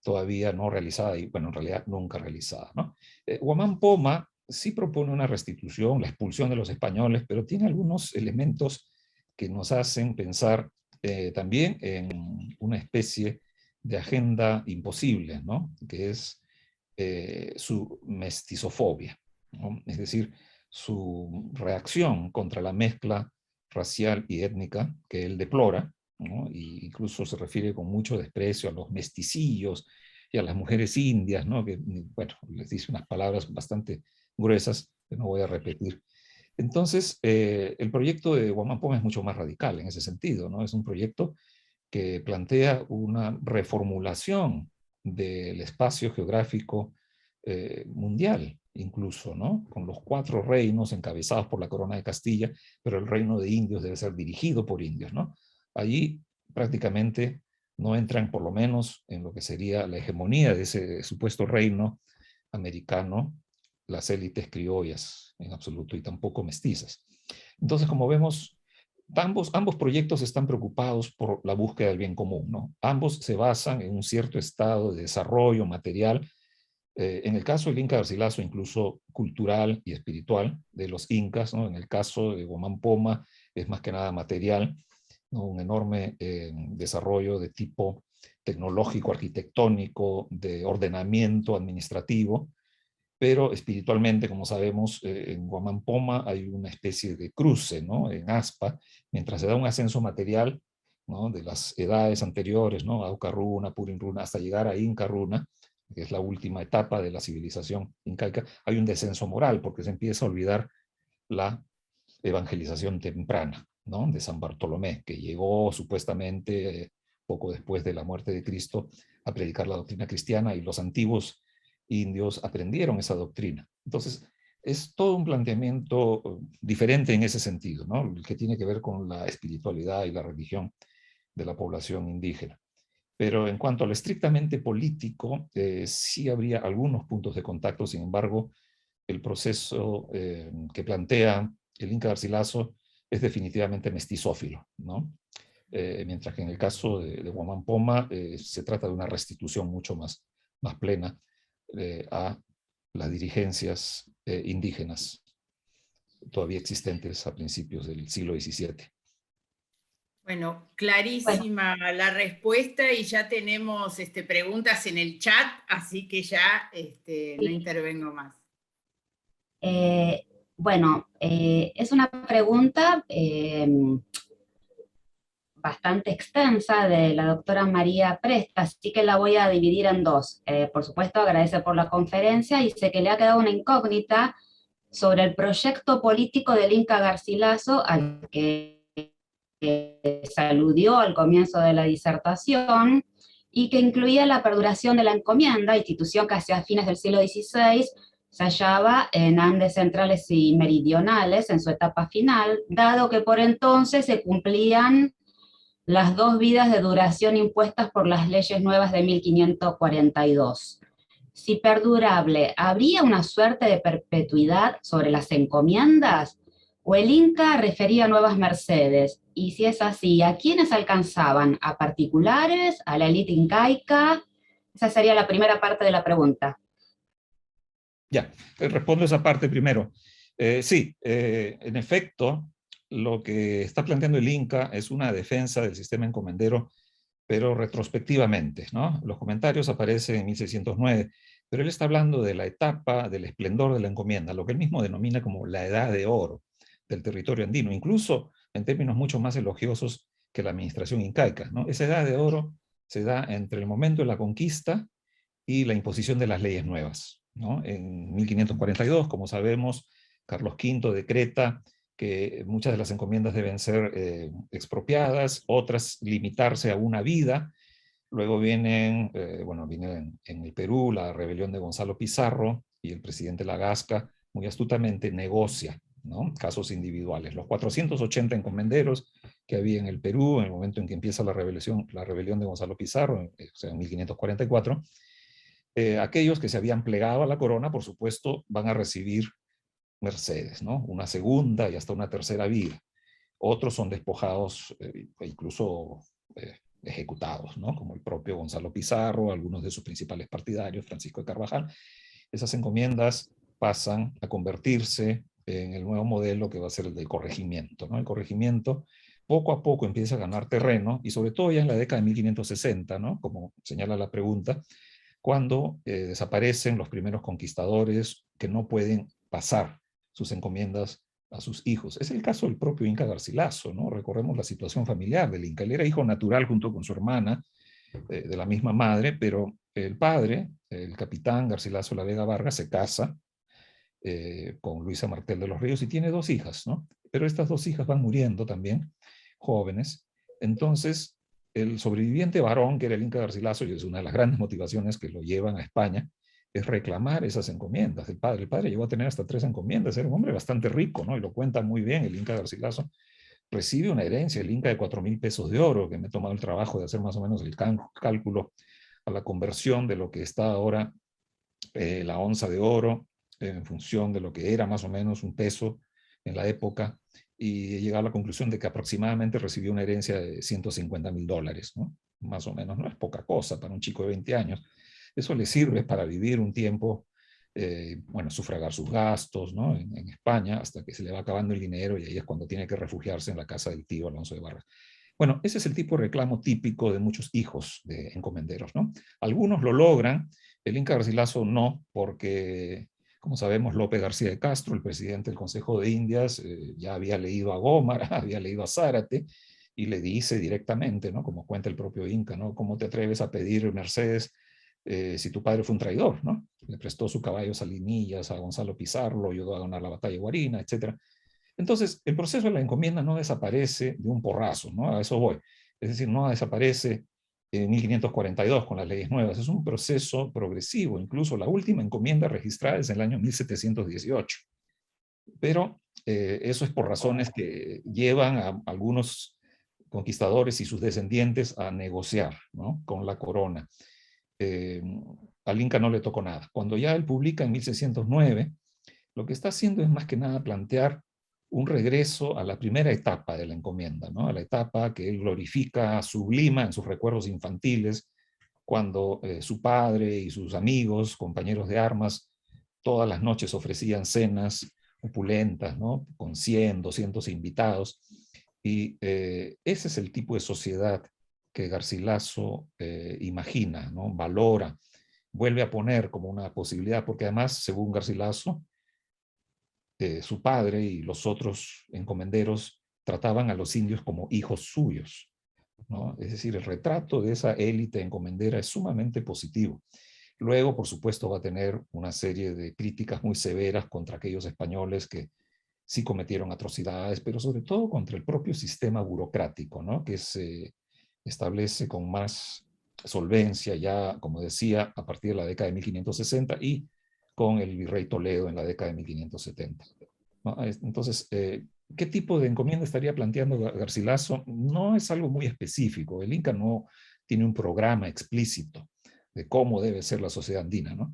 todavía no realizada y, bueno, en realidad nunca realizada, ¿no? Guamán Poma sí propone una restitución, la expulsión de los españoles, pero tiene algunos elementos que nos hacen pensar también en una especie de agenda imposible, ¿no? Que es su mestizofobia, ¿no? Es decir, su reacción contra la mezcla racial y étnica que él deplora, ¿no? Y incluso se refiere con mucho desprecio a los mesticillos y a las mujeres indias, ¿no? Que, bueno, les dice unas palabras bastante gruesas que no voy a repetir. Entonces, el proyecto de Guamán Poma es mucho más radical en ese sentido, ¿no? Es un proyecto que plantea una reformulación del espacio geográfico mundial, incluso, ¿no? Con los 4 reinos encabezados por la corona de Castilla, pero el reino de indios debe ser dirigido por indios, ¿no? Allí prácticamente no entran, por lo menos, en lo que sería la hegemonía de ese supuesto reino americano, las élites criollas en absoluto y tampoco mestizas. Entonces, como vemos, ambos proyectos están preocupados por la búsqueda del bien común, ¿no? Ambos se basan en un cierto estado de desarrollo material, en el caso del Inca Garcilaso, incluso cultural y espiritual de los incas, ¿no? En el caso de Guamán Poma es más que nada material, ¿no? Un enorme desarrollo de tipo tecnológico, arquitectónico, de ordenamiento administrativo, pero espiritualmente, como sabemos, en Guamán Poma hay una especie de cruce, ¿no? En Aspa, mientras se da un ascenso material, ¿no? De las edades anteriores, ¿no? Auca Runa, Purin Runa, hasta llegar a Inca Runa, que es la última etapa de la civilización incaica, hay un descenso moral, porque se empieza a olvidar la evangelización temprana, ¿no? De San Bartolomé, que llegó supuestamente poco después de la muerte de Cristo a predicar la doctrina cristiana, y los antiguos indios aprendieron esa doctrina. Entonces, es todo un planteamiento diferente en ese sentido, ¿no? El que tiene que ver con la espiritualidad y la religión de la población indígena. Pero en cuanto a lo estrictamente político, sí habría algunos puntos de contacto. Sin embargo, el proceso que plantea el Inca Garcilaso es definitivamente mestizófilo, ¿no? Mientras que en el caso de Guamán Poma se trata de una restitución mucho más plena a las dirigencias indígenas todavía existentes a principios del siglo XVII. Bueno, clarísima la respuesta y ya tenemos preguntas en el chat, así que ya no intervengo más. Bueno, es una pregunta bastante extensa de la doctora María Presta, así que la voy a dividir en dos. Por supuesto, agradece por la conferencia y sé que le ha quedado una incógnita sobre el proyecto político del Inca Garcilaso al que se aludió al comienzo de la disertación, y que incluía la perduración de la encomienda, institución que hacia fines del siglo XVI se hallaba en Andes centrales y meridionales en su etapa final, dado que por entonces se cumplían las 2 vidas de duración impuestas por las leyes nuevas de 1542. Si perdurable, ¿habría una suerte de perpetuidad sobre las encomiendas? ¿O el Inca refería nuevas mercedes? Y si es así, ¿a quiénes alcanzaban? ¿A particulares? ¿A la élite incaica? Esa sería la primera parte de la pregunta. Ya, respondo esa parte primero. Sí, en efecto, lo que está planteando el Inca es una defensa del sistema encomendero, pero retrospectivamente, ¿no? Los comentarios aparecen en 1609, pero él está hablando de la etapa del esplendor de la encomienda, lo que él mismo denomina como la edad de oro del territorio andino, incluso en términos mucho más elogiosos que la administración incaica, ¿no? Esa edad de oro se da entre el momento de la conquista y la imposición de las leyes nuevas, ¿no? En 1542, como sabemos, Carlos V decreta que muchas de las encomiendas deben ser expropiadas, otras limitarse a una vida. Luego viene en el Perú la rebelión de Gonzalo Pizarro y el presidente Lagasca muy astutamente negocia, ¿no?, casos individuales. Los 480 encomenderos que había en el Perú en el momento en que empieza la rebelión de Gonzalo Pizarro, o sea, en 1544, aquellos que se habían plegado a la corona, por supuesto, van a recibir mercedes, ¿no?, una segunda y hasta una tercera vida. Otros son despojados e incluso ejecutados, ¿no?, como el propio Gonzalo Pizarro, algunos de sus principales partidarios, Francisco de Carvajal. Esas encomiendas pasan a convertirse en el nuevo modelo que va a ser el del corregimiento, ¿no? El corregimiento poco a poco empieza a ganar terreno, y sobre todo ya en la década de 1560, ¿no?, como señala la pregunta, cuando desaparecen los primeros conquistadores que no pueden pasar sus encomiendas a sus hijos. Es el caso del propio Inca Garcilaso, ¿no? Recorremos la situación familiar del Inca. Él era hijo natural junto con su hermana, de la misma madre, pero el padre, el capitán Garcilaso La Vega Vargas, se casa con Luisa Martel de los Ríos y tiene 2 hijas, ¿no? Pero estas 2 hijas van muriendo también, jóvenes. Entonces, el sobreviviente varón, que era el Inca Garcilaso, y es una de las grandes motivaciones que lo llevan a España, es reclamar esas encomiendas. El padre llegó a tener hasta 3 encomiendas, era un hombre bastante rico, ¿no? Y lo cuenta muy bien el Inca Garcilaso. Recibe una herencia, el Inca, de 4,000 pesos de oro, que me he tomado el trabajo de hacer más o menos el cálculo a la conversión de lo que está ahora la onza de oro, en función de lo que era más o menos un peso en la época, y he llegado a la conclusión de que aproximadamente recibió una herencia de $150,000, ¿no? Más o menos, no es poca cosa para un chico de 20 años. Eso le sirve para vivir un tiempo, sufragar sus gastos, ¿no?, en España, hasta que se le va acabando el dinero, y ahí es cuando tiene que refugiarse en la casa del tío Alonso de Vargas. Bueno, ese es el tipo de reclamo típico de muchos hijos de encomenderos, ¿no? Algunos lo logran, el Inca Garcilaso no, porque, como sabemos, Lope García de Castro, el presidente del Consejo de Indias, ya había leído a Gómara, había leído a Zárate, y le dice directamente, ¿no?, como cuenta el propio Inca, ¿no?, ¿cómo te atreves a pedir mercedes si tu padre fue un traidor, ¿no? Le prestó su caballo Salinillas a Gonzalo Pizarro, lo ayudó a ganar la batalla de Guarina, etc. Entonces, el proceso de la encomienda no desaparece de un porrazo, ¿no? A eso voy. Es decir, no desaparece en 1542 con las leyes nuevas. Es un proceso progresivo. Incluso la última encomienda registrada es en el año 1718. Pero eso es por razones que llevan a algunos conquistadores y sus descendientes a negociar, ¿no?, con la corona. Al Inca no le tocó nada. Cuando ya él publica en 1609, lo que está haciendo es más que nada plantear un regreso a la primera etapa de la encomienda, ¿no?, a la etapa que él glorifica, sublima en sus recuerdos infantiles, cuando su padre y sus amigos, compañeros de armas, todas las noches ofrecían cenas opulentas, ¿no?, con 100, 200 invitados. Y ese es el tipo de sociedad que Garcilaso imagina, ¿no?, valora, vuelve a poner como una posibilidad, porque además, según Garcilaso, su padre y los otros encomenderos trataban a los indios como hijos suyos, ¿no? Es decir, el retrato de esa élite encomendera es sumamente positivo. Luego, por supuesto, va a tener una serie de críticas muy severas contra aquellos españoles que sí cometieron atrocidades, pero sobre todo contra el propio sistema burocrático, ¿no?, que se establece con más solvencia ya, como decía, a partir de la década de 1560 y con el virrey Toledo en la década de 1570. ¿No? Entonces, ¿qué tipo de encomienda estaría planteando Garcilaso? No es algo muy específico. El Inca no tiene un programa explícito de cómo debe ser la sociedad andina, ¿no?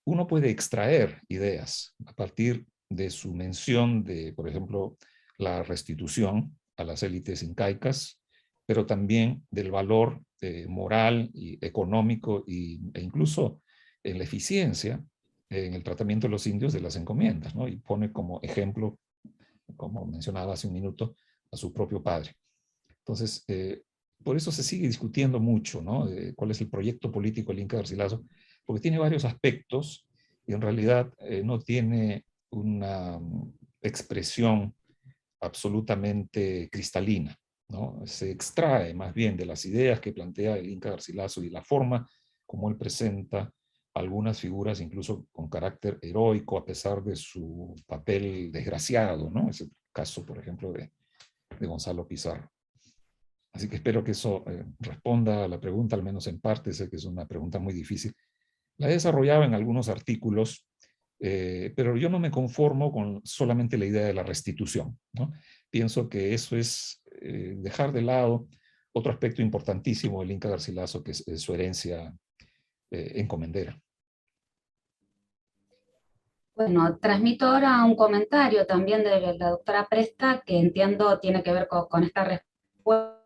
Uno puede extraer ideas a partir de su mención de, por ejemplo, la restitución a las élites incaicas, pero también del valor moral y económico e incluso en la eficiencia en el tratamiento de los indios de las encomiendas, ¿no? Y pone como ejemplo, como mencionaba hace un minuto, a su propio padre. Entonces, por eso se sigue discutiendo mucho, ¿no? Cuál es el proyecto político del Inca Garcilaso, porque tiene varios aspectos y en realidad no tiene una expresión absolutamente cristalina, ¿no? Se extrae más bien de las ideas que plantea el Inca Garcilaso y la forma como él presenta algunas figuras incluso con carácter heroico a pesar de su papel desgraciado, ¿no? Es el caso, por ejemplo, de Gonzalo Pizarro. Así que espero que eso responda a la pregunta, al menos en parte. Sé que es una pregunta muy difícil. La he desarrollado en algunos artículos, pero yo no me conformo con solamente la idea de la restitución, ¿no? Pienso que eso es dejar de lado otro aspecto importantísimo del Inca Garcilaso, que es su herencia encomendera. Bueno, transmito ahora un comentario también de la doctora Presta, que entiendo tiene que ver con esta respuesta.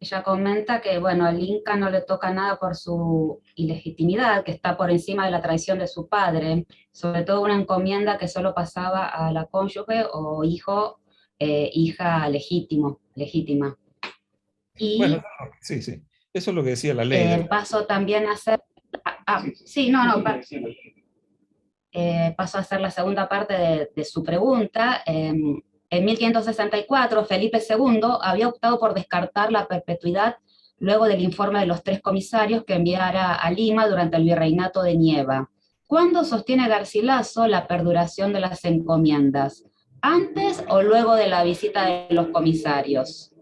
Ella comenta que, bueno, al Inca no le toca nada por su ilegitimidad, que está por encima de la tradición de su padre, sobre todo una encomienda que solo pasaba a la cónyuge o hijo, hija legítima. Y bueno, sí, sí. Eso es lo que decía la ley. paso también a hacer... sí, no, paso a hacer la segunda parte de su pregunta. En 1564, Felipe II había optado por descartar la perpetuidad luego del informe de los 3 comisarios que enviara a Lima durante el virreinato de Nieva. ¿Cuándo sostiene Garcilaso la perduración de las encomiendas? ¿Antes o luego de la visita de los comisarios?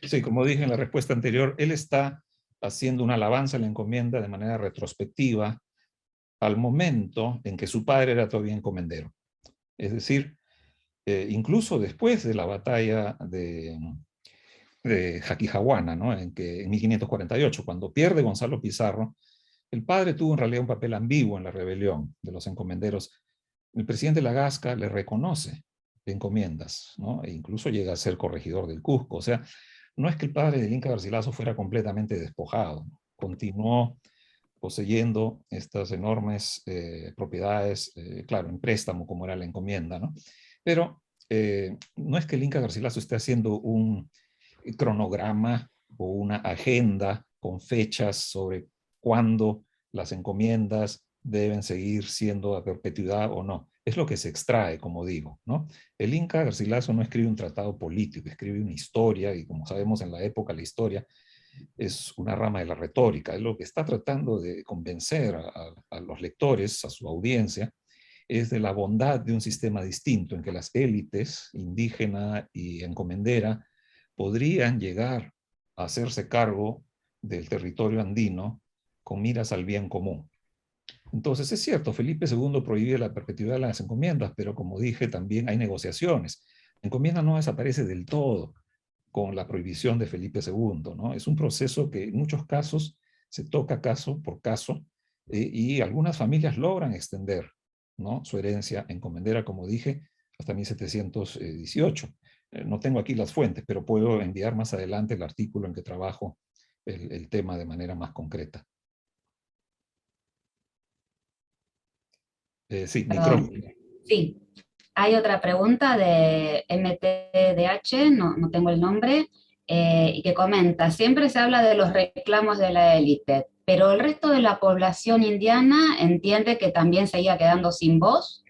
Sí, como dije en la respuesta anterior, él está haciendo una alabanza a la encomienda de manera retrospectiva al momento en que su padre era todavía encomendero. Es decir, incluso después de la batalla de Jaquijahuana, ¿no? En 1548, cuando pierde Gonzalo Pizarro, el padre tuvo en realidad un papel ambiguo en la rebelión de los encomenderos. El presidente Lagasca le reconoce encomiendas, ¿no? E incluso llega a ser corregidor del Cusco. O sea, no es que el padre del Inca Garcilaso fuera completamente despojado, ¿no? Continuó poseyendo estas enormes propiedades, claro, en préstamo, como era la encomienda, ¿no? Pero no es que el Inca Garcilaso esté haciendo un cronograma o una agenda con fechas sobre cuándo las encomiendas deben seguir siendo a perpetuidad o no. Es lo que se extrae, como digo, ¿no? El Inca Garcilaso no escribe un tratado político, escribe una historia, y como sabemos en la época la historia es una rama de la retórica, es lo que está tratando de convencer a los lectores, a su audiencia, es de la bondad de un sistema distinto en que las élites indígena y encomendera podrían llegar a hacerse cargo del territorio andino con miras al bien común. Entonces es cierto, Felipe II prohíbe la perpetuidad de las encomiendas, pero como dije, también hay negociaciones. La encomienda no desaparece del todo con la prohibición de Felipe II, ¿no? Es un proceso que en muchos casos se toca caso por caso y algunas familias logran extender, ¿no? Su herencia encomendera, como dije, hasta 1718. No tengo aquí las fuentes, pero puedo enviar más adelante el artículo en que trabajo el tema de manera más concreta. Sí, micrófono. Sí, hay otra pregunta de MTDH, no tengo el nombre, y que comenta, siempre se habla de los reclamos de la élite, pero el resto de la población indiana entiende que también seguía quedando sin voz.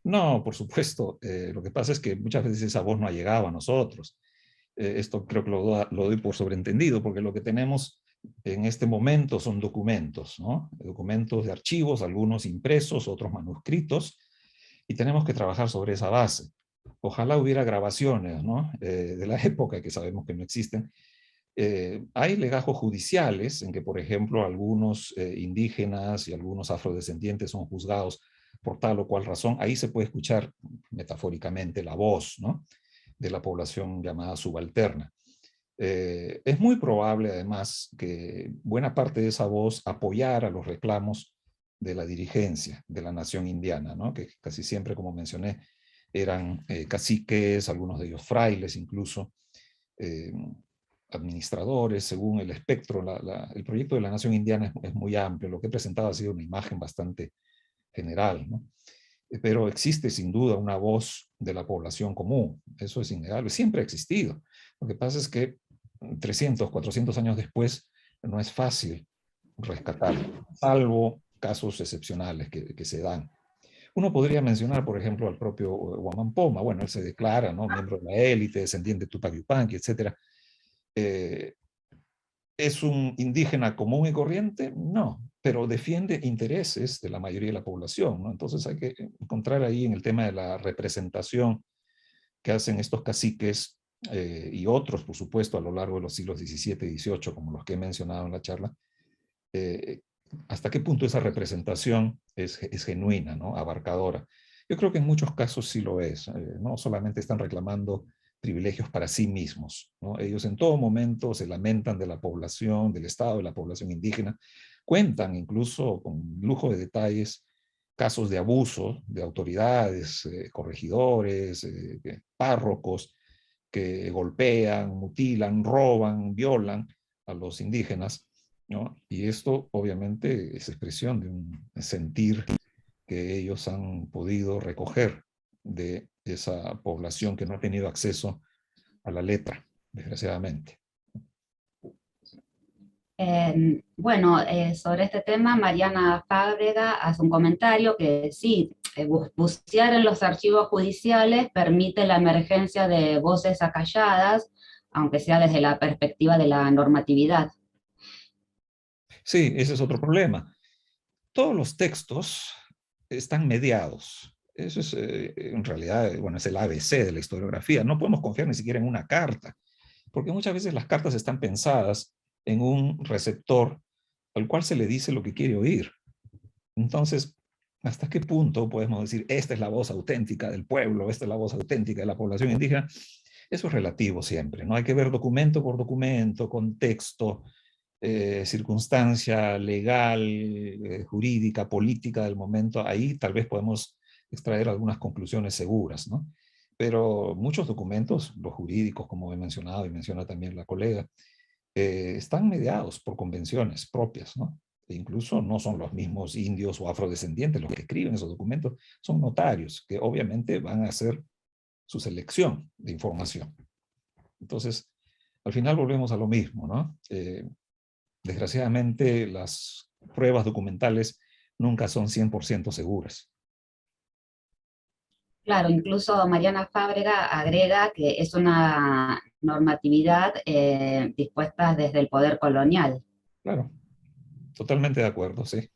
No, por supuesto. Lo que pasa es que muchas veces esa voz no ha llegado a nosotros. Esto creo que lo doy por sobreentendido, porque lo que tenemos en este momento son documentos, ¿no? Documentos de archivos, algunos impresos, otros manuscritos, y tenemos que trabajar sobre esa base. Ojalá hubiera grabaciones, ¿no? De la época, que sabemos que no existen, Hay legajos judiciales en que, por ejemplo, algunos indígenas y algunos afrodescendientes son juzgados por tal o cual razón. Ahí se puede escuchar metafóricamente la voz, ¿no?, de la población llamada subalterna. Es muy probable, además, que buena parte de esa voz apoyara los reclamos de la dirigencia de la nación indiana, ¿no?, que casi siempre, como mencioné, eran caciques, algunos de ellos frailes incluso, administradores, según el espectro. El proyecto de la nación indiana es muy amplio. Lo que he presentado ha sido una imagen bastante general, ¿no? Pero existe sin duda una voz de la población común, eso es innegable, siempre ha existido. Lo que pasa es que 300, 400 años después no es fácil rescatar, salvo casos excepcionales que se dan. Uno podría mencionar, por ejemplo, al propio Huamampoma. Bueno, él se declara, ¿no?, miembro de la élite, descendiente de Tupac Yupanqui, etc. ¿Es un indígena común y corriente? No, pero defiende intereses de la mayoría de la población, ¿no? Entonces hay que encontrar ahí en el tema de la representación que hacen estos caciques y otros, por supuesto, a lo largo de los siglos XVII y XVIII, como los que he mencionado en la charla, hasta qué punto esa representación es genuina, ¿no?, abarcadora. Yo creo que en muchos casos sí lo es. No solamente están reclamando privilegios para sí mismos, ¿no? Ellos en todo momento se lamentan de la población, del estado de la población indígena, cuentan incluso con lujo de detalles casos de abuso de autoridades, corregidores, párrocos, que golpean, mutilan, roban, violan a los indígenas, ¿no? Y esto obviamente es expresión de un sentir que ellos han podido recoger de esa población que no ha tenido acceso a la letra, desgraciadamente. Bueno, sobre este tema, Mariana Fábrega hace un comentario que sí, bucear en los archivos judiciales permite la emergencia de voces acalladas, aunque sea desde la perspectiva de la normatividad. Sí, ese es otro problema. Todos los textos están mediados. Eso es, en realidad, bueno, es el ABC de la historiografía. No podemos confiar ni siquiera en una carta, porque muchas veces las cartas están pensadas en un receptor al cual se le dice lo que quiere oír. Entonces, ¿hasta qué punto podemos decir, esta es la voz auténtica del pueblo, esta es la voz auténtica de la población indígena? Eso es relativo siempre, ¿no? Hay que ver documento por documento, contexto, circunstancia legal, jurídica, política del momento. Ahí tal vez podemos extraer algunas conclusiones seguras, ¿no? Pero muchos documentos, los jurídicos, como he mencionado y menciona también la colega, están mediados por convenciones propias, ¿no? E incluso no son los mismos indios o afrodescendientes los que escriben esos documentos, son notarios que obviamente van a hacer su selección de información. Entonces, al final volvemos a lo mismo, ¿no? Desgraciadamente, las pruebas documentales nunca son 100% seguras. Claro, incluso Mariana Fábrega agrega que es una normatividad dispuesta desde el poder colonial. Claro, totalmente de acuerdo, sí.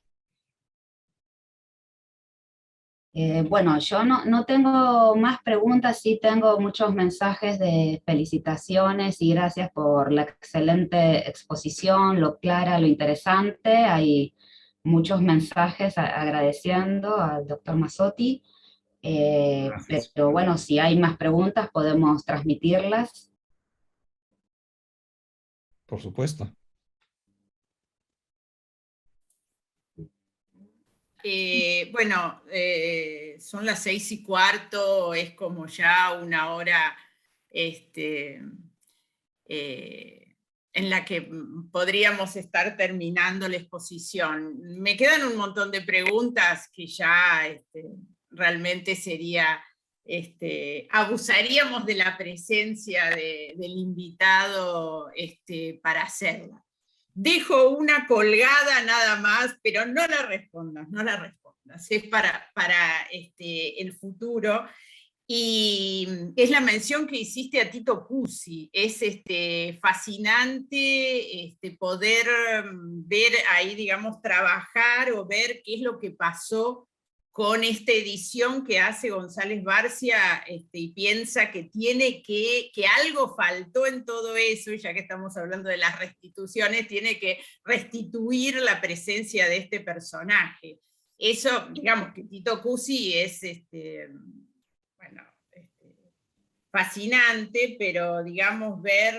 Bueno, yo no tengo más preguntas, sí tengo muchos mensajes de felicitaciones y gracias por la excelente exposición, lo clara, lo interesante. Hay muchos mensajes agradeciendo al doctor Mazzotti. Gracias. Pero bueno, si hay más preguntas podemos transmitirlas. Por supuesto. Bueno, son las 6:15, es como ya una hora en la que podríamos estar terminando la exposición. Me quedan un montón de preguntas que ya realmente sería, abusaríamos de la presencia del invitado para hacerla. Dejo una colgada nada más, pero no la respondas, es para el futuro. Y es la mención que hiciste a Tito Cusi. Es fascinante poder ver ahí, digamos, trabajar o ver qué es lo que pasó con esta edición que hace González Barcia, y piensa que que algo faltó en todo eso, y ya que estamos hablando de las restituciones, tiene que restituir la presencia de este personaje. Eso, digamos que Tito Cusi es, bueno, fascinante, pero digamos ver...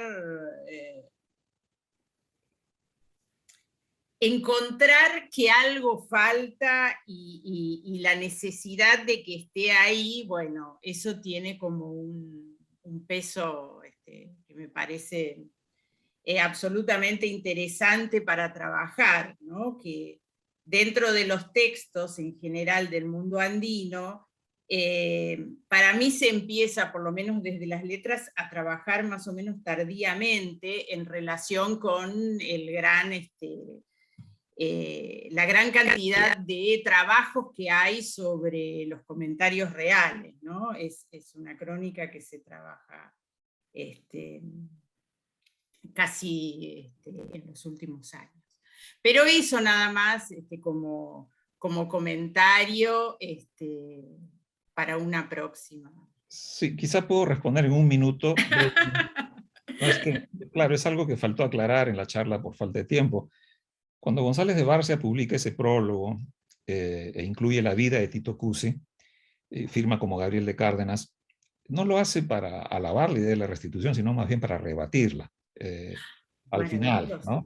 encontrar que algo falta y la necesidad de que esté ahí, bueno, eso tiene como un peso que me parece absolutamente interesante para trabajar, ¿no? Que dentro de los textos en general del mundo andino, para mí se empieza, por lo menos desde las letras, a trabajar más o menos tardíamente en relación con el gran... la gran cantidad de trabajos que hay sobre los comentarios reales, ¿no? Es una crónica que se trabaja casi en los últimos años. Pero eso nada más como comentario para una próxima. Sí, quizá puedo responder en un minuto. No, es que, claro, es algo que faltó aclarar en la charla por falta de tiempo. Cuando González de Barcia publica ese prólogo e incluye la vida de Tito Cusi, firma como Gabriel de Cárdenas, no lo hace para alabar la idea de la restitución, sino más bien para rebatirla al final, ¿no?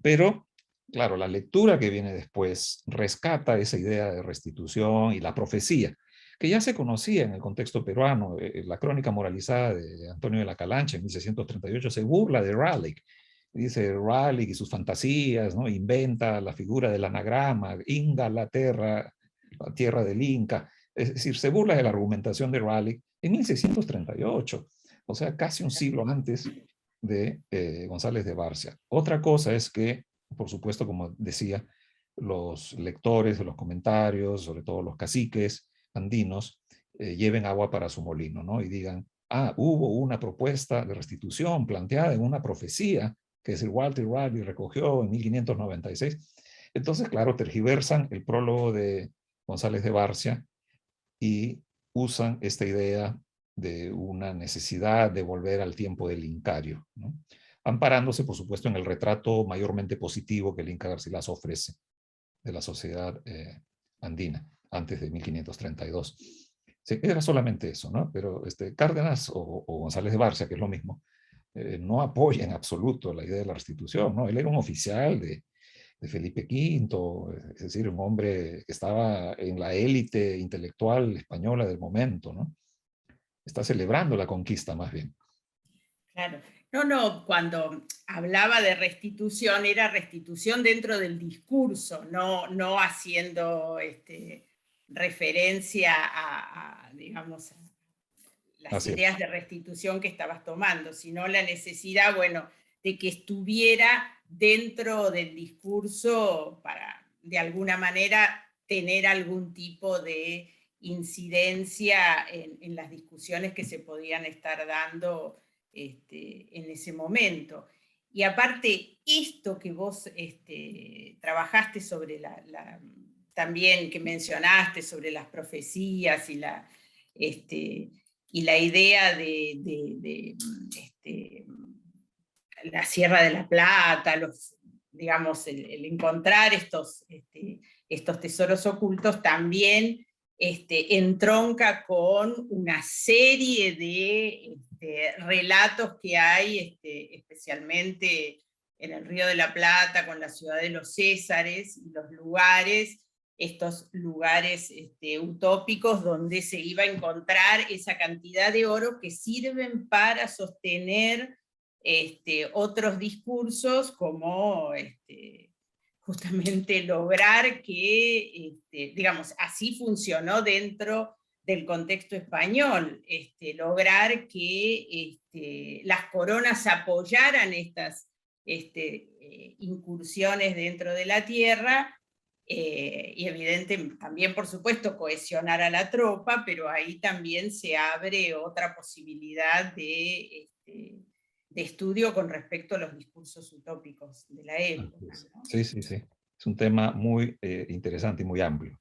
Pero, claro, la lectura que viene después rescata esa idea de restitución y la profecía, que ya se conocía en el contexto peruano. La crónica moralizada de Antonio de la Calancha en 1638 se burla de Raleigh. Dice Raleigh y sus fantasías, ¿no? Inventa la figura del anagrama, Inga la tierra del Inca. Es decir, se burla de la argumentación de Raleigh en 1638, o sea, casi un siglo antes de González de Barcia. Otra cosa es que, por supuesto, como decía, los lectores de los comentarios, sobre todo los caciques andinos, lleven agua para su molino, ¿no? Y digan, ah, hubo una propuesta de restitución planteada en una profecía que Sir Walter Raleigh recogió en 1596. Entonces, claro, tergiversan el prólogo de González de Barcia y usan esta idea de una necesidad de volver al tiempo del incario, ¿no? Amparándose, por supuesto, en el retrato mayormente positivo que el Inca Garcilaso ofrece de la sociedad andina antes de 1532. Sí, era solamente eso, ¿no? Pero Cárdenas o González de Barcia, que es lo mismo, no apoya en absoluto la idea de la restitución, ¿no? Él era un oficial de Felipe V, es decir, un hombre que estaba en la élite intelectual española del momento, ¿no? Está celebrando la conquista más bien. Claro. No, cuando hablaba de restitución, era restitución dentro del discurso, no haciendo referencia digamos, las Así ideas es. de restitución que estabas tomando, sino la necesidad, bueno, de que estuviera dentro del discurso para, de alguna manera, tener algún tipo de incidencia en las discusiones que se podían estar dando en ese momento. Y aparte, esto que vos trabajaste sobre también que mencionaste sobre las profecías y la idea de la Sierra de la Plata, digamos, el encontrar estos tesoros ocultos también entronca con una serie de relatos que hay, especialmente en el Río de la Plata, con la ciudad de los Césares, y los lugares, estos lugares utópicos donde se iba a encontrar esa cantidad de oro que sirven para sostener otros discursos como justamente lograr que, digamos, así funcionó dentro del contexto español, lograr que las coronas apoyaran estas incursiones dentro de la tierra, y evidente también, por supuesto, cohesionar a la tropa, pero ahí también se abre otra posibilidad de estudio con respecto a los discursos utópicos de la época, ¿no? Sí. Es un tema muy interesante y muy amplio.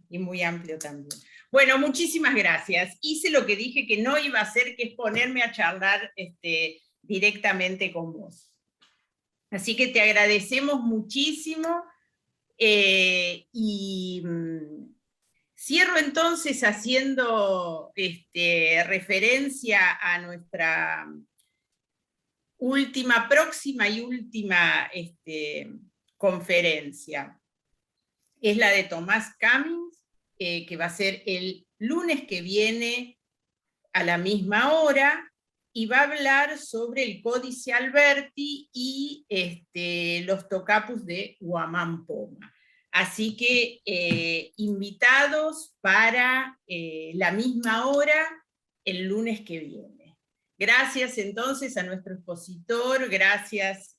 y muy amplio también. Bueno, muchísimas gracias. Hice lo que dije que no iba a hacer, que es ponerme a charlar directamente con vos. Así que te agradecemos muchísimo, y cierro entonces haciendo referencia a nuestra próxima y última conferencia. Es la de Tomás Cummings, que va a ser el lunes que viene a la misma hora, y va a hablar sobre el Códice Alberti y los tocapus de Huamán Poma. Así que invitados para la misma hora el lunes que viene. Gracias entonces a nuestro expositor, gracias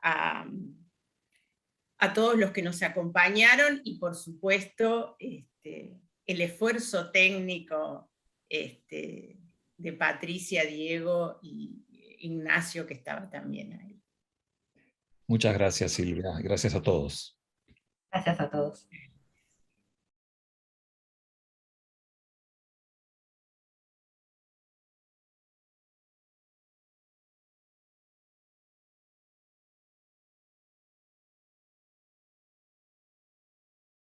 a todos los que nos acompañaron, y por supuesto el esfuerzo técnico de Patricia, Diego y Ignacio, que estaba también ahí. Muchas gracias, Silvia. Gracias a todos. Gracias a todos.